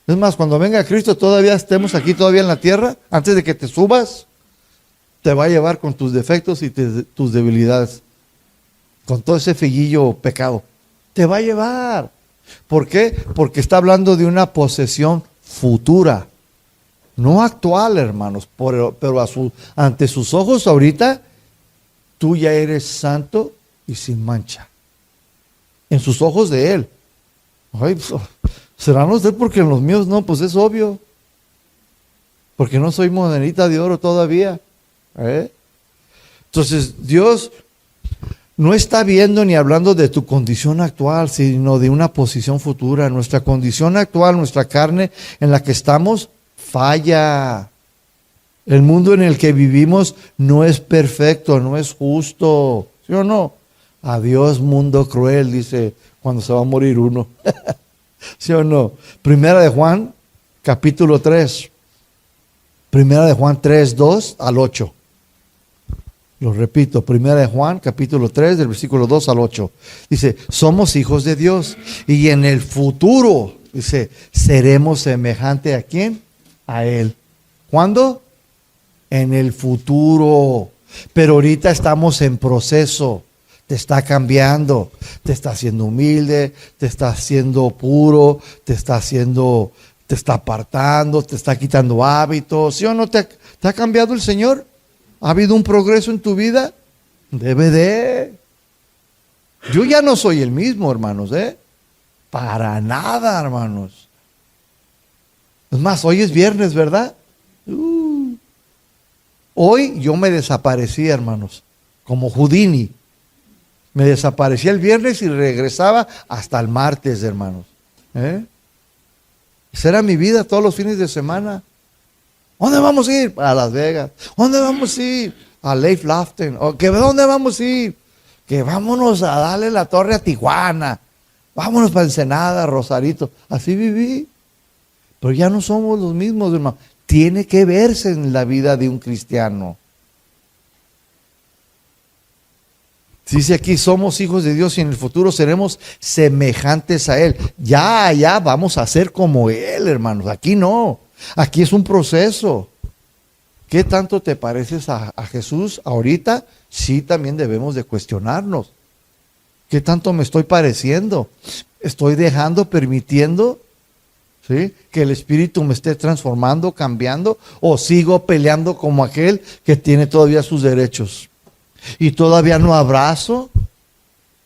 Es más, cuando venga Cristo, todavía estemos aquí, todavía en la tierra, antes de que te subas, te va a llevar con tus defectos y tus debilidades, con todo ese figuillo pecado. Te va a llevar. ¿Por qué? Porque está hablando de una posesión futura, no actual, hermanos, pero ante sus ojos ahorita, tú ya eres santo y sin mancha. En sus ojos de Él. Ay, ¿serán los de Él porque en los míos no? Pues es obvio. Porque no soy monedita de oro todavía. Entonces, Dios no está viendo ni hablando de tu condición actual, sino de una posición futura. Nuestra condición actual, nuestra carne en la que estamos, falla. El mundo en el que vivimos no es perfecto, no es justo. ¿Sí o no? Adiós, mundo cruel, dice cuando se va a morir uno. ¿Sí o no? Primera de Juan, capítulo 3. Primera de Juan 3, 2 al 8. Lo repito, Primera de Juan, capítulo 3, del versículo 2 al 8. Dice, somos hijos de Dios y en el futuro, dice, seremos semejante ¿a quién? A Él. ¿Cuándo? En el futuro. Pero ahorita estamos en proceso. Te está cambiando, te está haciendo humilde, te está haciendo puro, te está apartando, te está quitando hábitos. ¿Sí o no te ha cambiado el Señor? ¿Ha habido un progreso en tu vida? Debe de. Yo ya no soy el mismo, hermanos, Para nada, hermanos. Es más, hoy es viernes, ¿verdad? Hoy yo me desaparecí, hermanos, como Houdini. Me desaparecí el viernes y regresaba hasta el martes, hermanos. Esa era mi vida todos los fines de semana. ¿Dónde vamos a ir? A Las Vegas. ¿Dónde vamos a ir? A Lake Lafton. ¿Dónde vamos a ir? Que vámonos a darle la torre a Tijuana. Vámonos para Ensenada, Rosarito. Así viví. Pero ya no somos los mismos, hermano. Tiene que verse en la vida de un cristiano. Dice aquí, somos hijos de Dios y en el futuro seremos semejantes a Él. Ya vamos a ser como Él, hermanos. Aquí no. Aquí es un proceso. ¿Qué tanto te pareces a Jesús ahorita? Sí, también debemos de cuestionarnos. ¿Qué tanto me estoy pareciendo? ¿Estoy dejando, permitiendo, ¿sí?, que el Espíritu me esté transformando, cambiando? ¿O sigo peleando como aquel que tiene todavía sus derechos? Y todavía no abrazo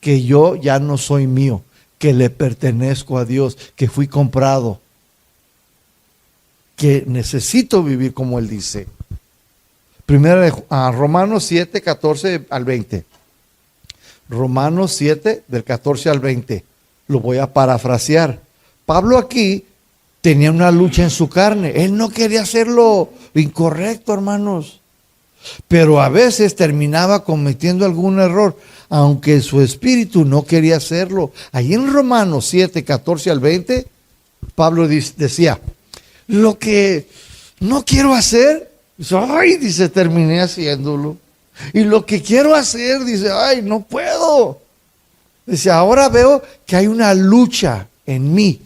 que yo ya no soy mío, que le pertenezco a Dios, que fui comprado. que necesito vivir como Él dice. Romanos 7, 14 al 20. Romanos 7, del 14 al 20. Lo voy a parafrasear. Pablo aquí tenía una lucha en su carne. Él no quería hacer lo incorrecto, hermanos. Pero a veces terminaba cometiendo algún error, aunque su espíritu no quería hacerlo. Ahí en Romanos 7, 14 al 20, Pablo decía, lo que no quiero hacer, dice, terminé haciéndolo. Y lo que quiero hacer, dice, no puedo. Dice, ahora veo que hay una lucha en mí.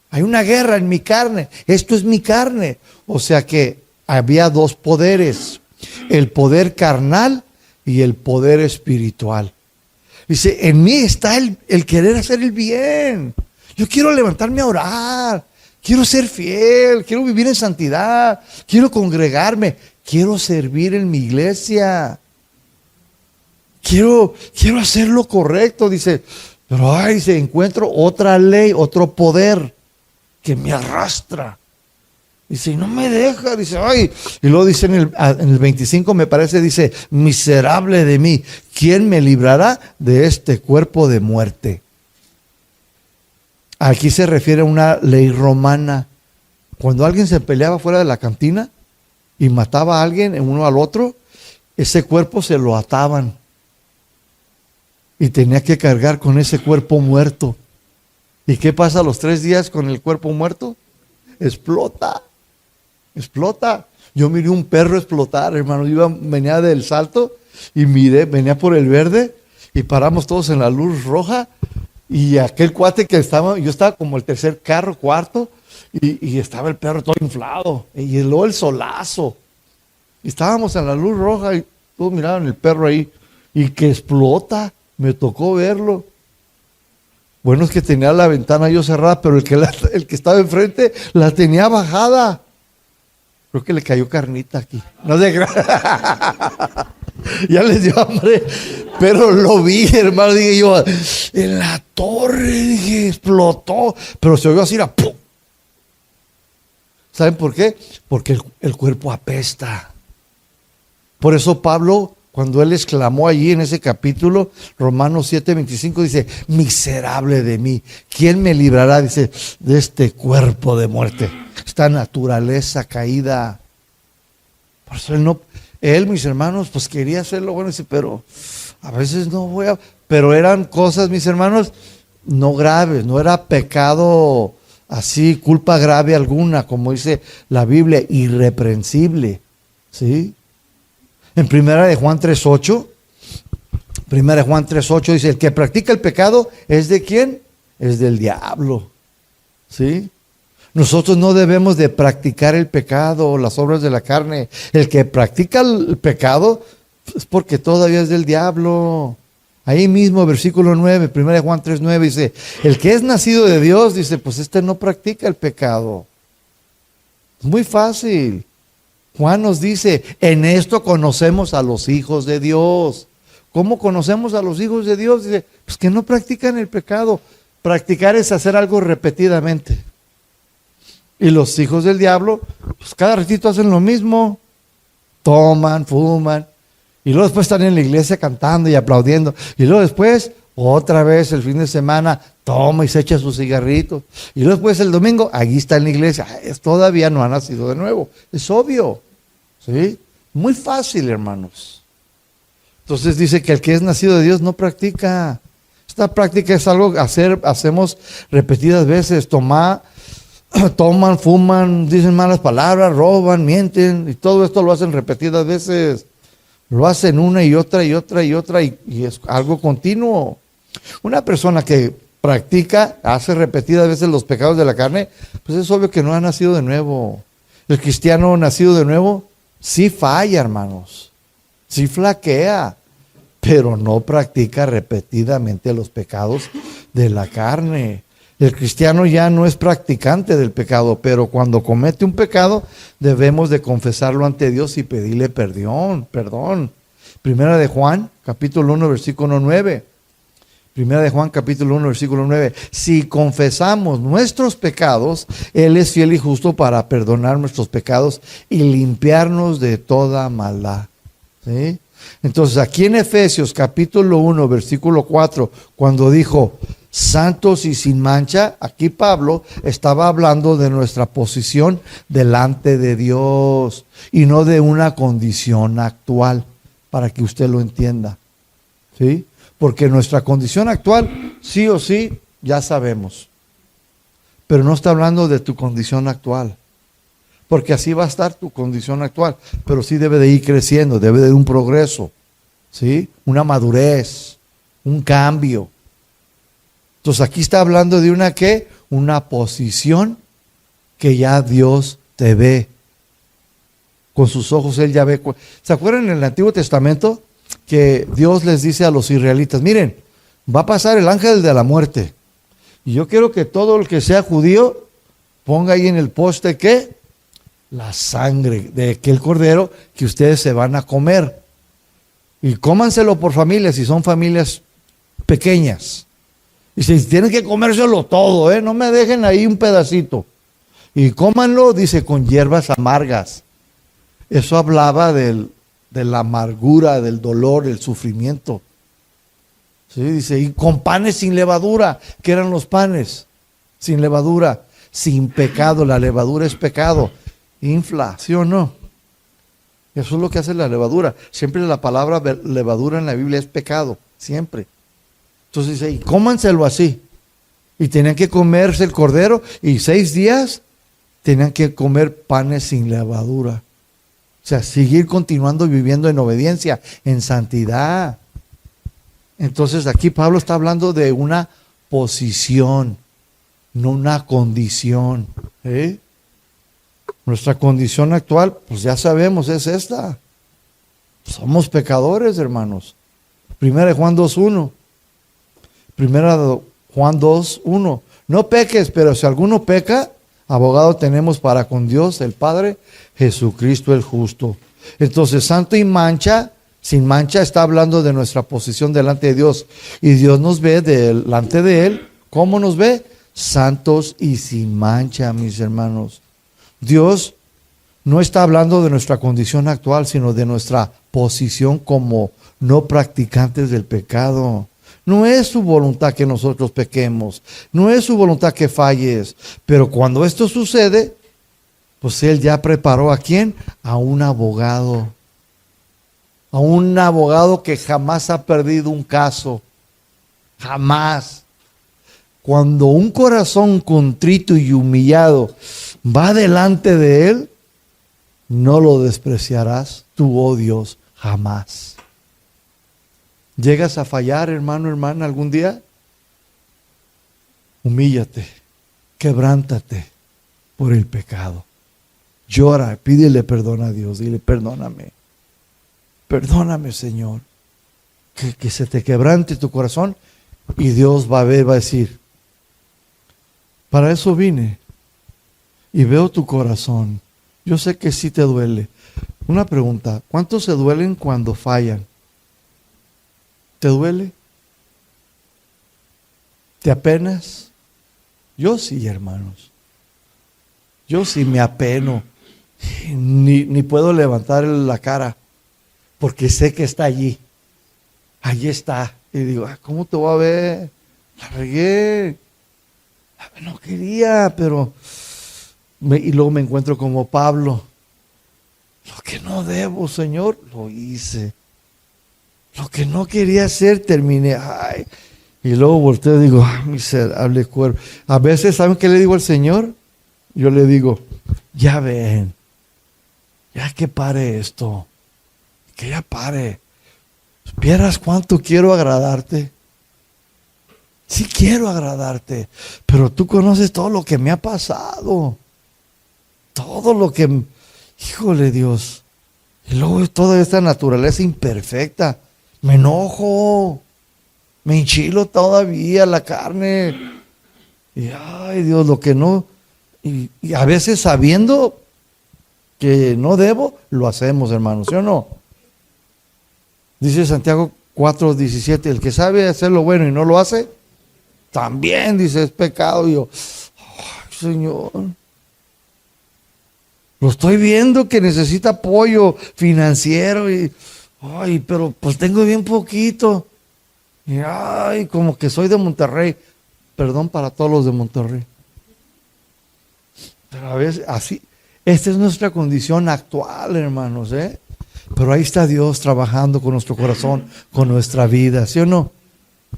Hay una guerra en mi carne. Esto es mi carne. O sea que había dos poderes. El poder carnal y el poder espiritual. Dice, en mí está el querer hacer el bien. Yo quiero levantarme a orar. Quiero ser fiel. Quiero vivir en santidad. Quiero congregarme. Quiero servir en mi iglesia. Quiero hacer lo correcto. Dice, pero dice, encuentro otra ley, otro poder que me arrastra. Dice, y no me deja, dice, y luego dice en el 25 me parece, dice, miserable de mí, ¿quién me librará de este cuerpo de muerte? Aquí se refiere a una ley romana. Cuando alguien se peleaba fuera de la cantina y mataba a alguien uno al otro, ese cuerpo se lo ataban y tenía que cargar con ese cuerpo muerto. ¿Y qué pasa a los 3 días con el cuerpo muerto? Explota. Yo miré un perro explotar, hermano. Venía del Salto y venía por el verde y paramos todos en la luz roja. Y aquel cuate yo estaba como el tercer carro, cuarto, y estaba el perro todo inflado. Y luego el solazo. Y estábamos en la luz roja y todos miraban el perro ahí. Y que explota. Me tocó verlo. Bueno, es que tenía la ventana yo cerrada, pero el que estaba enfrente la tenía bajada. Creo que le cayó carnita aquí. No sé. Ya les dio hambre. Pero lo vi, hermano. Dije yo, en la torre, dije, explotó. Pero se oyó así, ¡pum! ¿Saben por qué? Porque el cuerpo apesta. Por eso Pablo, cuando él exclamó allí en ese capítulo, Romanos 7:25, dice, miserable de mí, ¿quién me librará, dice, de este cuerpo de muerte? Esta naturaleza caída. Por eso él, mis hermanos, pues quería hacerlo bueno, dice, pero a veces no voy a. Pero eran cosas, mis hermanos, no graves, no era pecado así, culpa grave alguna, como dice la Biblia, irreprensible, ¿sí? En Primera de Juan 3:8, dice, el que practica el pecado, ¿es de quién? Es del diablo, ¿sí? Nosotros no debemos de practicar el pecado o las obras de la carne. El que practica el pecado es porque todavía es del diablo. Ahí mismo, versículo 9, 1 Juan 3:9, dice, el que es nacido de Dios, dice, pues no practica el pecado. Es muy fácil. Juan nos dice, en esto conocemos a los hijos de Dios. ¿Cómo conocemos a los hijos de Dios? Dice, pues que no practican el pecado. Practicar es hacer algo repetidamente. Y los hijos del diablo, pues cada ratito hacen lo mismo. Toman, fuman. Y luego después están en la iglesia cantando y aplaudiendo. Y luego después, otra vez el fin de semana, toma y se echa sus cigarritos. Y luego después el domingo, allí está en la iglesia. Todavía no ha nacido de nuevo. Es obvio. ¿Sí? Muy fácil, hermanos. Entonces dice que el que es nacido de Dios no practica. Esta práctica es algo que hacemos repetidas veces. Toman, fuman, dicen malas palabras, roban, mienten. Y todo esto lo hacen repetidas veces. Lo hacen una y otra y otra y otra y es algo continuo. Una persona que practica, hace repetidas veces los pecados de la carne, pues es obvio que no ha nacido de nuevo. El cristiano nacido de nuevo sí falla, hermanos, sí flaquea, pero no practica repetidamente los pecados de la carne. El cristiano ya no es practicante del pecado, pero cuando comete un pecado debemos de confesarlo ante Dios y pedirle perdón. Primera de Juan, capítulo 1, versículo 9. Primera de Juan capítulo 1 versículo 9. Si confesamos nuestros pecados, Él es fiel y justo para perdonar nuestros pecados y limpiarnos de toda maldad. ¿Sí? Entonces aquí en Efesios capítulo 1 versículo 4, cuando dijo santos y sin mancha, aquí Pablo estaba hablando de nuestra posición delante de Dios y no de una condición actual, para que usted lo entienda. ¿Sí? Porque nuestra condición actual, sí o sí, ya sabemos. Pero no está hablando de tu condición actual. Porque así va a estar tu condición actual. Pero sí debe de ir creciendo, debe de un progreso. ¿Sí? Una madurez, un cambio. Entonces aquí está hablando de una ¿qué? Una posición que ya Dios te ve. Con sus ojos Él ya ve. ¿Se acuerdan en el Antiguo Testamento? Que Dios les dice a los israelitas, miren, va a pasar el ángel de la muerte. Y yo quiero que todo el que sea judío ponga ahí en el poste, ¿qué? La sangre de aquel cordero que ustedes se van a comer. Y cómanselo por familias, si son familias pequeñas. Y si tienen que comérselo todo, no me dejen ahí un pedacito. Y cómanlo, dice, con hierbas amargas. Eso hablaba de la amargura, del dolor, del sufrimiento. ¿Sí? Dice, y con panes sin levadura. ¿Qué eran los panes? Sin levadura, sin pecado. La levadura es pecado. Infla, ¿sí o no? Eso es lo que hace la levadura. Siempre la palabra levadura en la Biblia es pecado, siempre. Entonces dice, y cómanselo así. Y tenían que comerse el cordero y 6 días tenían que comer panes sin levadura. O sea, seguir continuando viviendo en obediencia, en santidad. Entonces aquí Pablo está hablando de una posición, no una condición. Nuestra condición actual, pues ya sabemos, es esta. Somos pecadores, hermanos. Primera de Juan 2:1. Primera de Juan 2:1. No peques, pero si alguno peca, abogado tenemos para con Dios, el Padre, Jesucristo el justo. Entonces, santo y mancha, sin mancha, está hablando de nuestra posición delante de Dios. Y Dios nos ve delante de Él. ¿Cómo nos ve? Santos y sin mancha, mis hermanos. Dios no está hablando de nuestra condición actual, sino de nuestra posición como no practicantes del pecado. No es su voluntad que nosotros pequemos, no es su voluntad que falles, pero cuando esto sucede, pues Él ya preparó ¿a quién? A un abogado que jamás ha perdido un caso, jamás. Cuando un corazón contrito y humillado va delante de Él, no lo despreciarás tú, oh Dios, jamás. ¿Llegas a fallar, hermano, hermana, algún día? Humíllate, quebrántate por el pecado. Llora, pídele perdón a Dios, dile, perdóname. Perdóname, Señor. Que se te quebrante tu corazón y Dios va a ver, va a decir, para eso vine y veo tu corazón. Yo sé que sí te duele. Una pregunta, ¿cuántos se duelen cuando fallan? ¿Te duele? ¿Te apenas? Yo sí, hermanos. Yo sí me apeno. Ni puedo levantar la cara porque sé que está allí. Allí está. Y digo, ¿cómo te voy a ver? La regué. No quería, pero... Y luego me encuentro como Pablo. Lo que no debo, Señor, lo hice. Lo que no quería hacer, terminé. Ay. Y luego volteo y digo, miserable cuerpo. A veces, ¿saben qué le digo al Señor? Yo le digo, ya ven, ya que pare esto, que ya pare. ¿Vieras cuánto quiero agradarte? Sí quiero agradarte, pero tú conoces todo lo que me ha pasado. Todo lo que, híjole Dios. Y luego toda esta naturaleza imperfecta. Me enojo, me enchilo todavía la carne. Y ay Dios, lo que no. Y a veces sabiendo que no debo, lo hacemos, hermanos, ¿sí o no? Dice Santiago 4:17, el que sabe hacer lo bueno y no lo hace, también dice es pecado. Y yo, ay, Señor, lo estoy viendo que necesita apoyo financiero ay, pero pues tengo bien poquito. Y ay, como que soy de Monterrey. Perdón para todos los de Monterrey. Pero a veces así, esta es nuestra condición actual, hermanos, ¿eh? Pero ahí está Dios trabajando con nuestro corazón, con nuestra vida, ¿sí o no?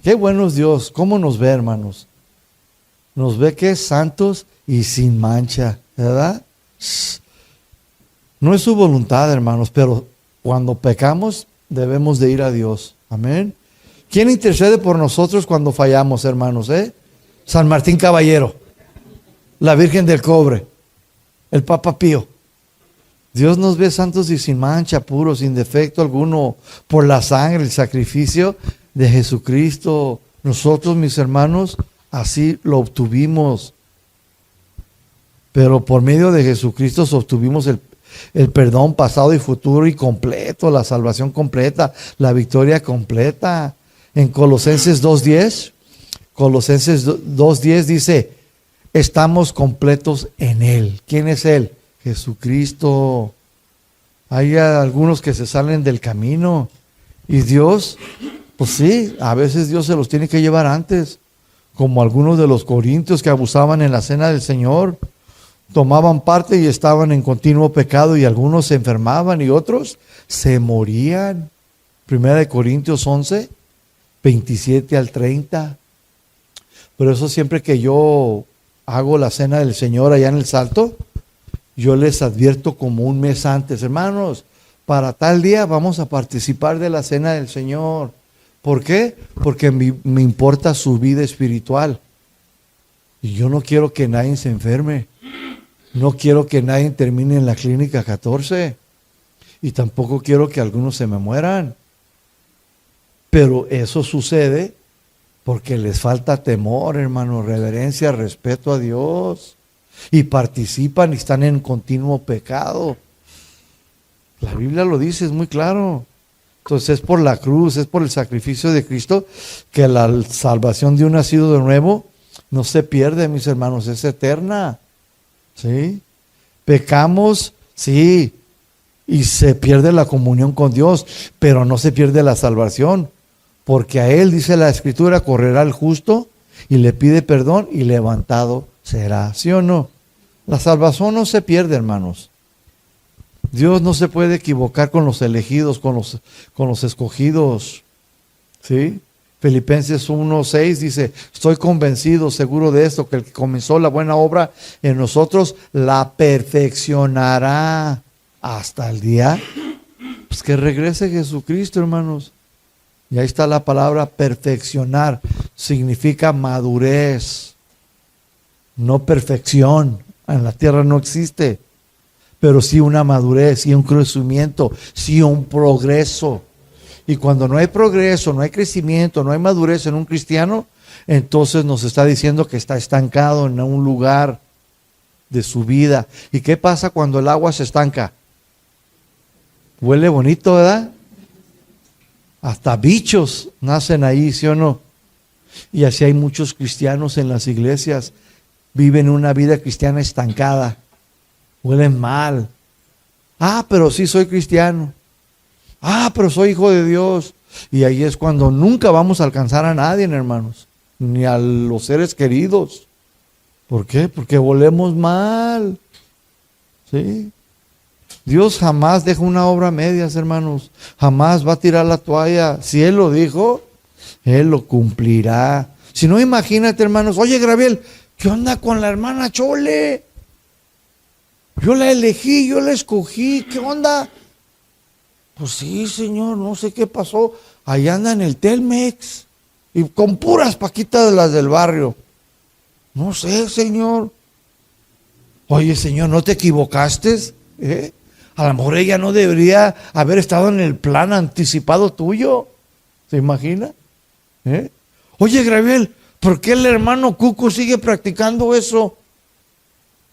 Qué bueno es Dios, ¿cómo nos ve, hermanos? Nos ve que es santos y sin mancha, ¿verdad? No es su voluntad, hermanos, pero cuando pecamos debemos de ir a Dios, amén. ¿Quién intercede por nosotros cuando fallamos, hermanos, San Martín Caballero, la Virgen del Cobre, el Papa Pío. Dios nos ve santos y sin mancha, puros, sin defecto alguno, por la sangre, el sacrificio de Jesucristo. Nosotros, mis hermanos, así lo obtuvimos. Pero por medio de Jesucristo obtuvimos el perdón pasado y futuro y completo, la salvación completa, la victoria completa. En Colosenses 2:10 dice, estamos completos en Él. ¿Quién es Él? Jesucristo. Hay algunos que se salen del camino y Dios, pues sí, a veces Dios se los tiene que llevar antes, como algunos de los corintios que abusaban en la cena del Señor, tomaban parte y estaban en continuo pecado y algunos se enfermaban y otros se morían. 1 Corintios 11:27-30. Por eso siempre que yo hago la cena del Señor allá en el Salto, yo les advierto como un mes antes, hermanos, para tal día vamos a participar de la cena del Señor. ¿Por qué? Porque me importa su vida espiritual. Y yo no quiero que nadie se enferme. No quiero que nadie termine en la clínica 14. Y tampoco quiero que algunos se me mueran. Pero eso sucede porque les falta temor, hermano, reverencia, respeto a Dios. Y participan y están en continuo pecado. La Biblia lo dice, es muy claro. Entonces es por la cruz, es por el sacrificio de Cristo que la salvación de un nacido de nuevo no se pierde, mis hermanos, es eterna. ¿Sí? Pecamos, sí, y se pierde la comunión con Dios, pero no se pierde la salvación, porque a Él, dice la Escritura, correrá el justo y le pide perdón y levantado será. ¿Sí o no? La salvación no se pierde, hermanos. Dios no se puede equivocar con los elegidos, con los escogidos. ¿Sí? Filipenses 1:6 dice, estoy convencido, seguro de esto, que el que comenzó la buena obra en nosotros la perfeccionará hasta el día pues que regrese Jesucristo, hermanos. Y ahí está la palabra perfeccionar, significa madurez, no perfección. En la tierra no existe, pero sí una madurez, sí un crecimiento, sí un progreso. Y cuando no hay progreso, no hay crecimiento, no hay madurez en un cristiano, entonces nos está diciendo que está estancado en un lugar de su vida. ¿Y qué pasa cuando el agua se estanca? Huele bonito, ¿verdad? Hasta bichos nacen ahí, ¿sí o no? Y así hay muchos cristianos en las iglesias, viven una vida cristiana estancada, huelen mal. Ah, pero sí soy cristiano. Ah, pero soy hijo de Dios. Y ahí es cuando nunca vamos a alcanzar a nadie, hermanos, ni a los seres queridos. ¿Por qué? Porque volemos mal. ¿Sí? Dios jamás deja una obra a medias, hermanos. Jamás va a tirar la toalla. Si Él lo dijo, Él lo cumplirá. Si no, imagínate, hermanos. Oye, Gabriel, ¿qué onda con la hermana Chole? Yo la elegí, yo la escogí. ¿Qué onda? Pues sí, Señor, no sé qué pasó. Allá anda en el Telmex. Y con puras paquitas de las del barrio. No sé, Señor. Oye, Señor, ¿no te equivocaste? A lo mejor ella no debería haber estado en el plan anticipado tuyo. ¿Se imagina? Oye, Gabriel, ¿por qué el hermano Cuco sigue practicando eso?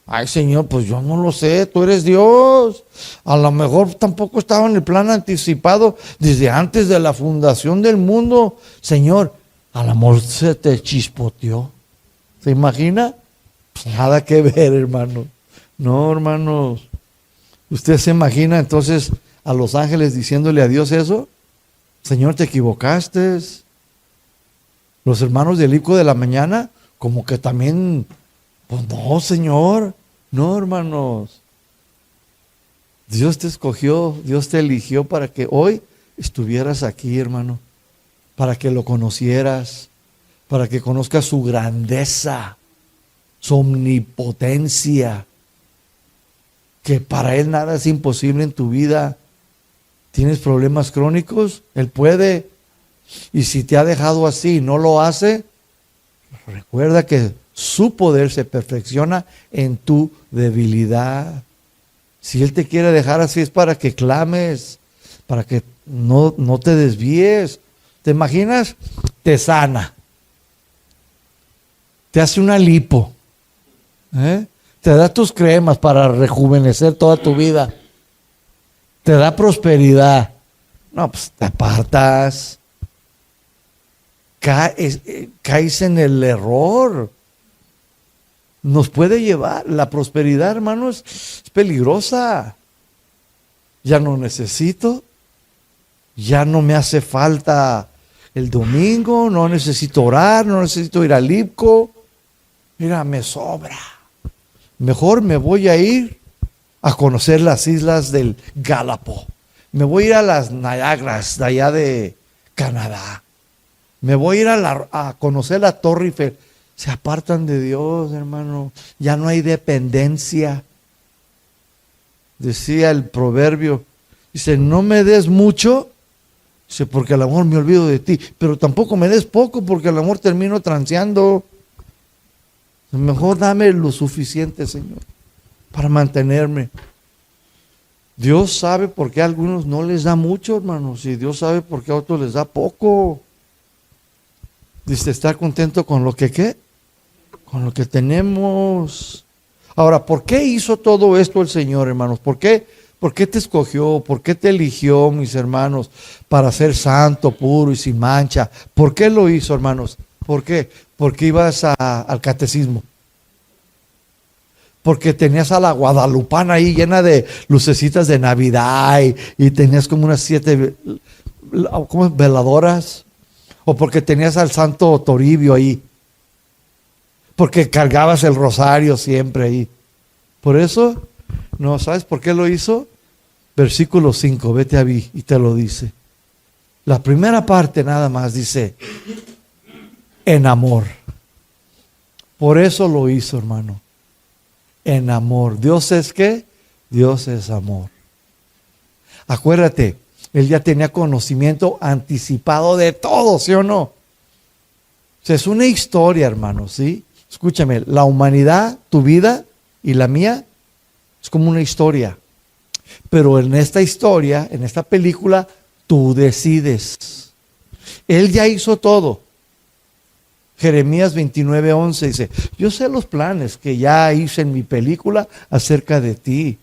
Ay, Señor, pues yo no lo sé, tú eres Dios. A lo mejor tampoco estaba en el plan anticipado desde antes de la fundación del mundo. Señor, a lo mejor se te chispoteó. ¿Se imagina? Pues nada que ver, hermano. No, hermanos. ¿Usted se imagina entonces a los ángeles diciéndole a Dios eso? Señor, te equivocaste. Los hermanos del Hijo de la Mañana, como que también, pues no, Señor. No, hermanos. Dios te escogió, Dios te eligió para que hoy estuvieras aquí, hermano. Para que lo conocieras, para que conozcas su grandeza, su omnipotencia, que para Él nada es imposible en tu vida. ¿Tienes problemas crónicos? Él puede. Y si te ha dejado así y no lo hace, recuerda que su poder se perfecciona en tu debilidad. Si Él te quiere dejar así es para que clames, para que no te desvíes. ¿Te imaginas? Te sana. Te hace una lipo. Te da tus cremas para rejuvenecer toda tu vida. Te da prosperidad. No, pues te apartas. Caes en el error. Nos puede llevar. La prosperidad, hermanos, es peligrosa. Ya no necesito. Ya no me hace falta el domingo. No necesito orar. No necesito ir al IPCO. Mira, me sobra. Mejor me voy a ir a conocer las islas del Gálapo. Me voy a ir a las Niagaras de allá de Canadá. Me voy a ir a conocer la Torre Eiffel. Se apartan de Dios, hermano. Ya no hay dependencia. Decía el proverbio. Dice, no me des mucho. Dice, porque al amor me olvido de ti. Pero tampoco me des poco, porque al amor termino transeando. Mejor dame lo suficiente, Señor, para mantenerme. Dios sabe por qué a algunos no les da mucho, hermanos, y Dios sabe por qué a otros les da poco. Dice, estar contento con lo que, ¿qué? Con lo que tenemos. Ahora, ¿por qué hizo todo esto el Señor, hermanos? ¿Por qué te escogió? ¿Por qué te eligió, mis hermanos, para ser santo, puro y sin mancha? ¿Por qué lo hizo, hermanos? ¿Por qué? Porque ibas al catecismo. Porque tenías a la guadalupana ahí llena de lucecitas de Navidad y tenías como unas 7 veladoras. O porque tenías al santo Toribio ahí. Porque cargabas el rosario siempre ahí. Por eso, no, ¿sabes por qué lo hizo? Versículo 5, vete a mí y te lo dice. La primera parte nada más dice, en amor. Por eso lo hizo, hermano. En amor. ¿Dios es qué? Dios es amor. Acuérdate, Él ya tenía conocimiento anticipado de todo, ¿sí o no? O sea, es una historia, hermano, ¿sí? Escúchame, la humanidad, tu vida y la mía, es como una historia. Pero en esta historia, en esta película, tú decides. Él ya hizo todo. Jeremías 29:11 dice, yo sé los planes que ya hice en mi película acerca de ti.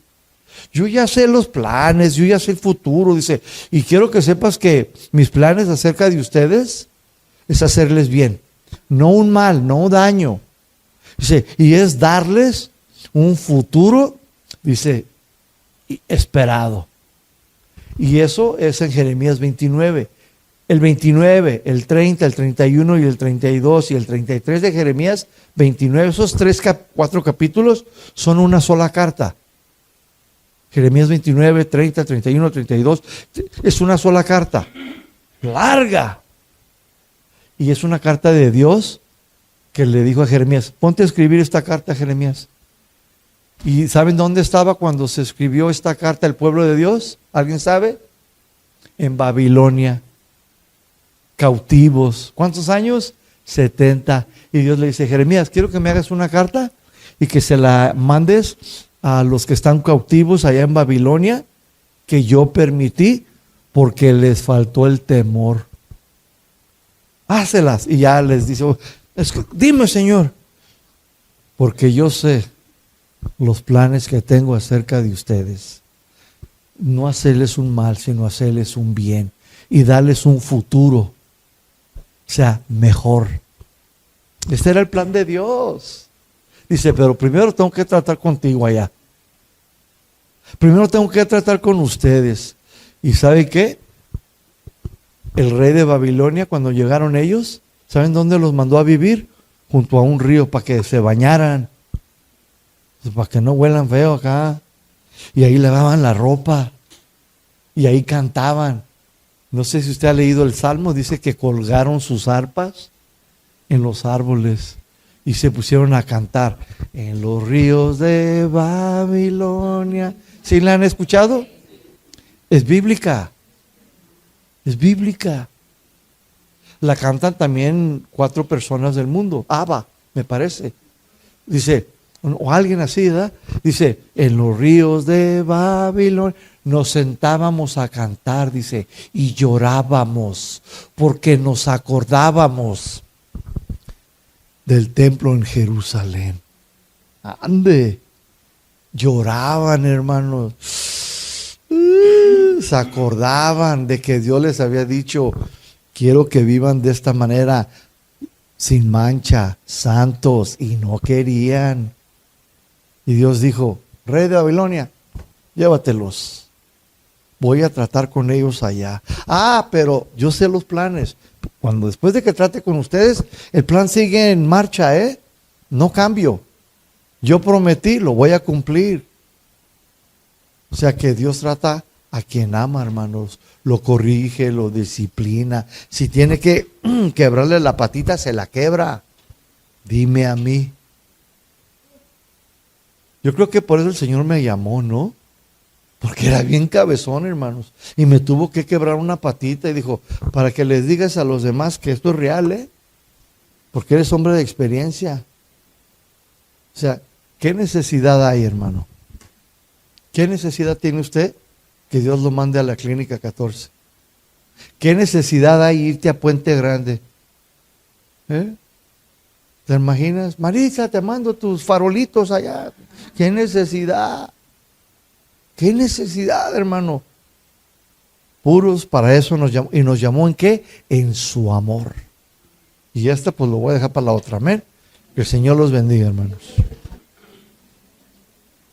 Yo ya sé los planes, yo ya sé el futuro, dice, y quiero que sepas que mis planes acerca de ustedes es hacerles bien, no un mal, no daño. Dice, y es darles un futuro, dice, esperado. Y eso es en Jeremías 29. El 29, el 30, el 31 y el 32 y el 33 de Jeremías 29, esos 4 capítulos son una sola carta. Jeremías 29, 30, 31, 32, es una sola carta, larga. Y es una carta de Dios que le dijo a Jeremías, ponte a escribir esta carta, Jeremías. ¿Y saben dónde estaba cuando se escribió esta carta el pueblo de Dios? ¿Alguien sabe? En Babilonia. Cautivos. ¿Cuántos años? 70. Y Dios le dice, Jeremías, quiero que me hagas una carta y que se la mandes a los que están cautivos allá en Babilonia, que yo permití porque les faltó el temor. Hácelas. Y ya les dice, dime, Señor, porque yo sé los planes que tengo acerca de ustedes. No hacerles un mal, sino hacerles un bien y darles un futuro, o sea, mejor. Este era el plan de Dios. Dice, pero primero tengo que tratar contigo allá. Primero tengo que tratar con ustedes. ¿Y sabe qué? El rey de Babilonia, cuando llegaron ellos, ¿saben dónde los mandó a vivir? Junto a un río para que se bañaran, para que no huelan feo acá. Y ahí lavaban la ropa y ahí cantaban. No sé si usted ha leído el Salmo, dice que colgaron sus arpas en los árboles y se pusieron a cantar en los ríos de Babilonia. ¿Sí la han escuchado? Es bíblica. Es bíblica. La cantan también 4 personas del mundo. Abba, me parece. Dice, o alguien así, ¿verdad? Dice, en los ríos de Babilonia nos sentábamos a cantar, dice, y llorábamos porque nos acordábamos del templo en Jerusalén. Ande, lloraban, hermanos. Se acordaban de que Dios les había dicho, quiero que vivan de esta manera, sin mancha, santos, y no querían. Y Dios dijo, rey de Babilonia, llévatelos. Voy a tratar con ellos allá. Pero yo sé los planes. Cuando después de que trate con ustedes, el plan sigue en marcha, no cambio. Yo prometí, lo voy a cumplir. O sea que Dios trata a quien ama, hermanos. Lo corrige, lo disciplina. Si tiene que quebrarle la patita, se la quebra. Dime a mí. Yo creo que por eso el Señor me llamó, ¿no? Porque era bien cabezón, hermanos. Y me tuvo que quebrar una patita y dijo, para que les digas a los demás que esto es real, porque eres hombre de experiencia. O sea, ¿qué necesidad hay, hermano? ¿Qué necesidad tiene usted que Dios lo mande a la clínica 14? ¿Qué necesidad hay irte a Puente Grande? ¿Te imaginas? Marisa, te mando tus farolitos allá. ¿Qué necesidad? ¿Qué necesidad, hermano? Puros para eso nos llamó. ¿Y nos llamó en qué? En su amor. Y pues lo voy a dejar para la otra. Amén. Que el Señor los bendiga, hermanos.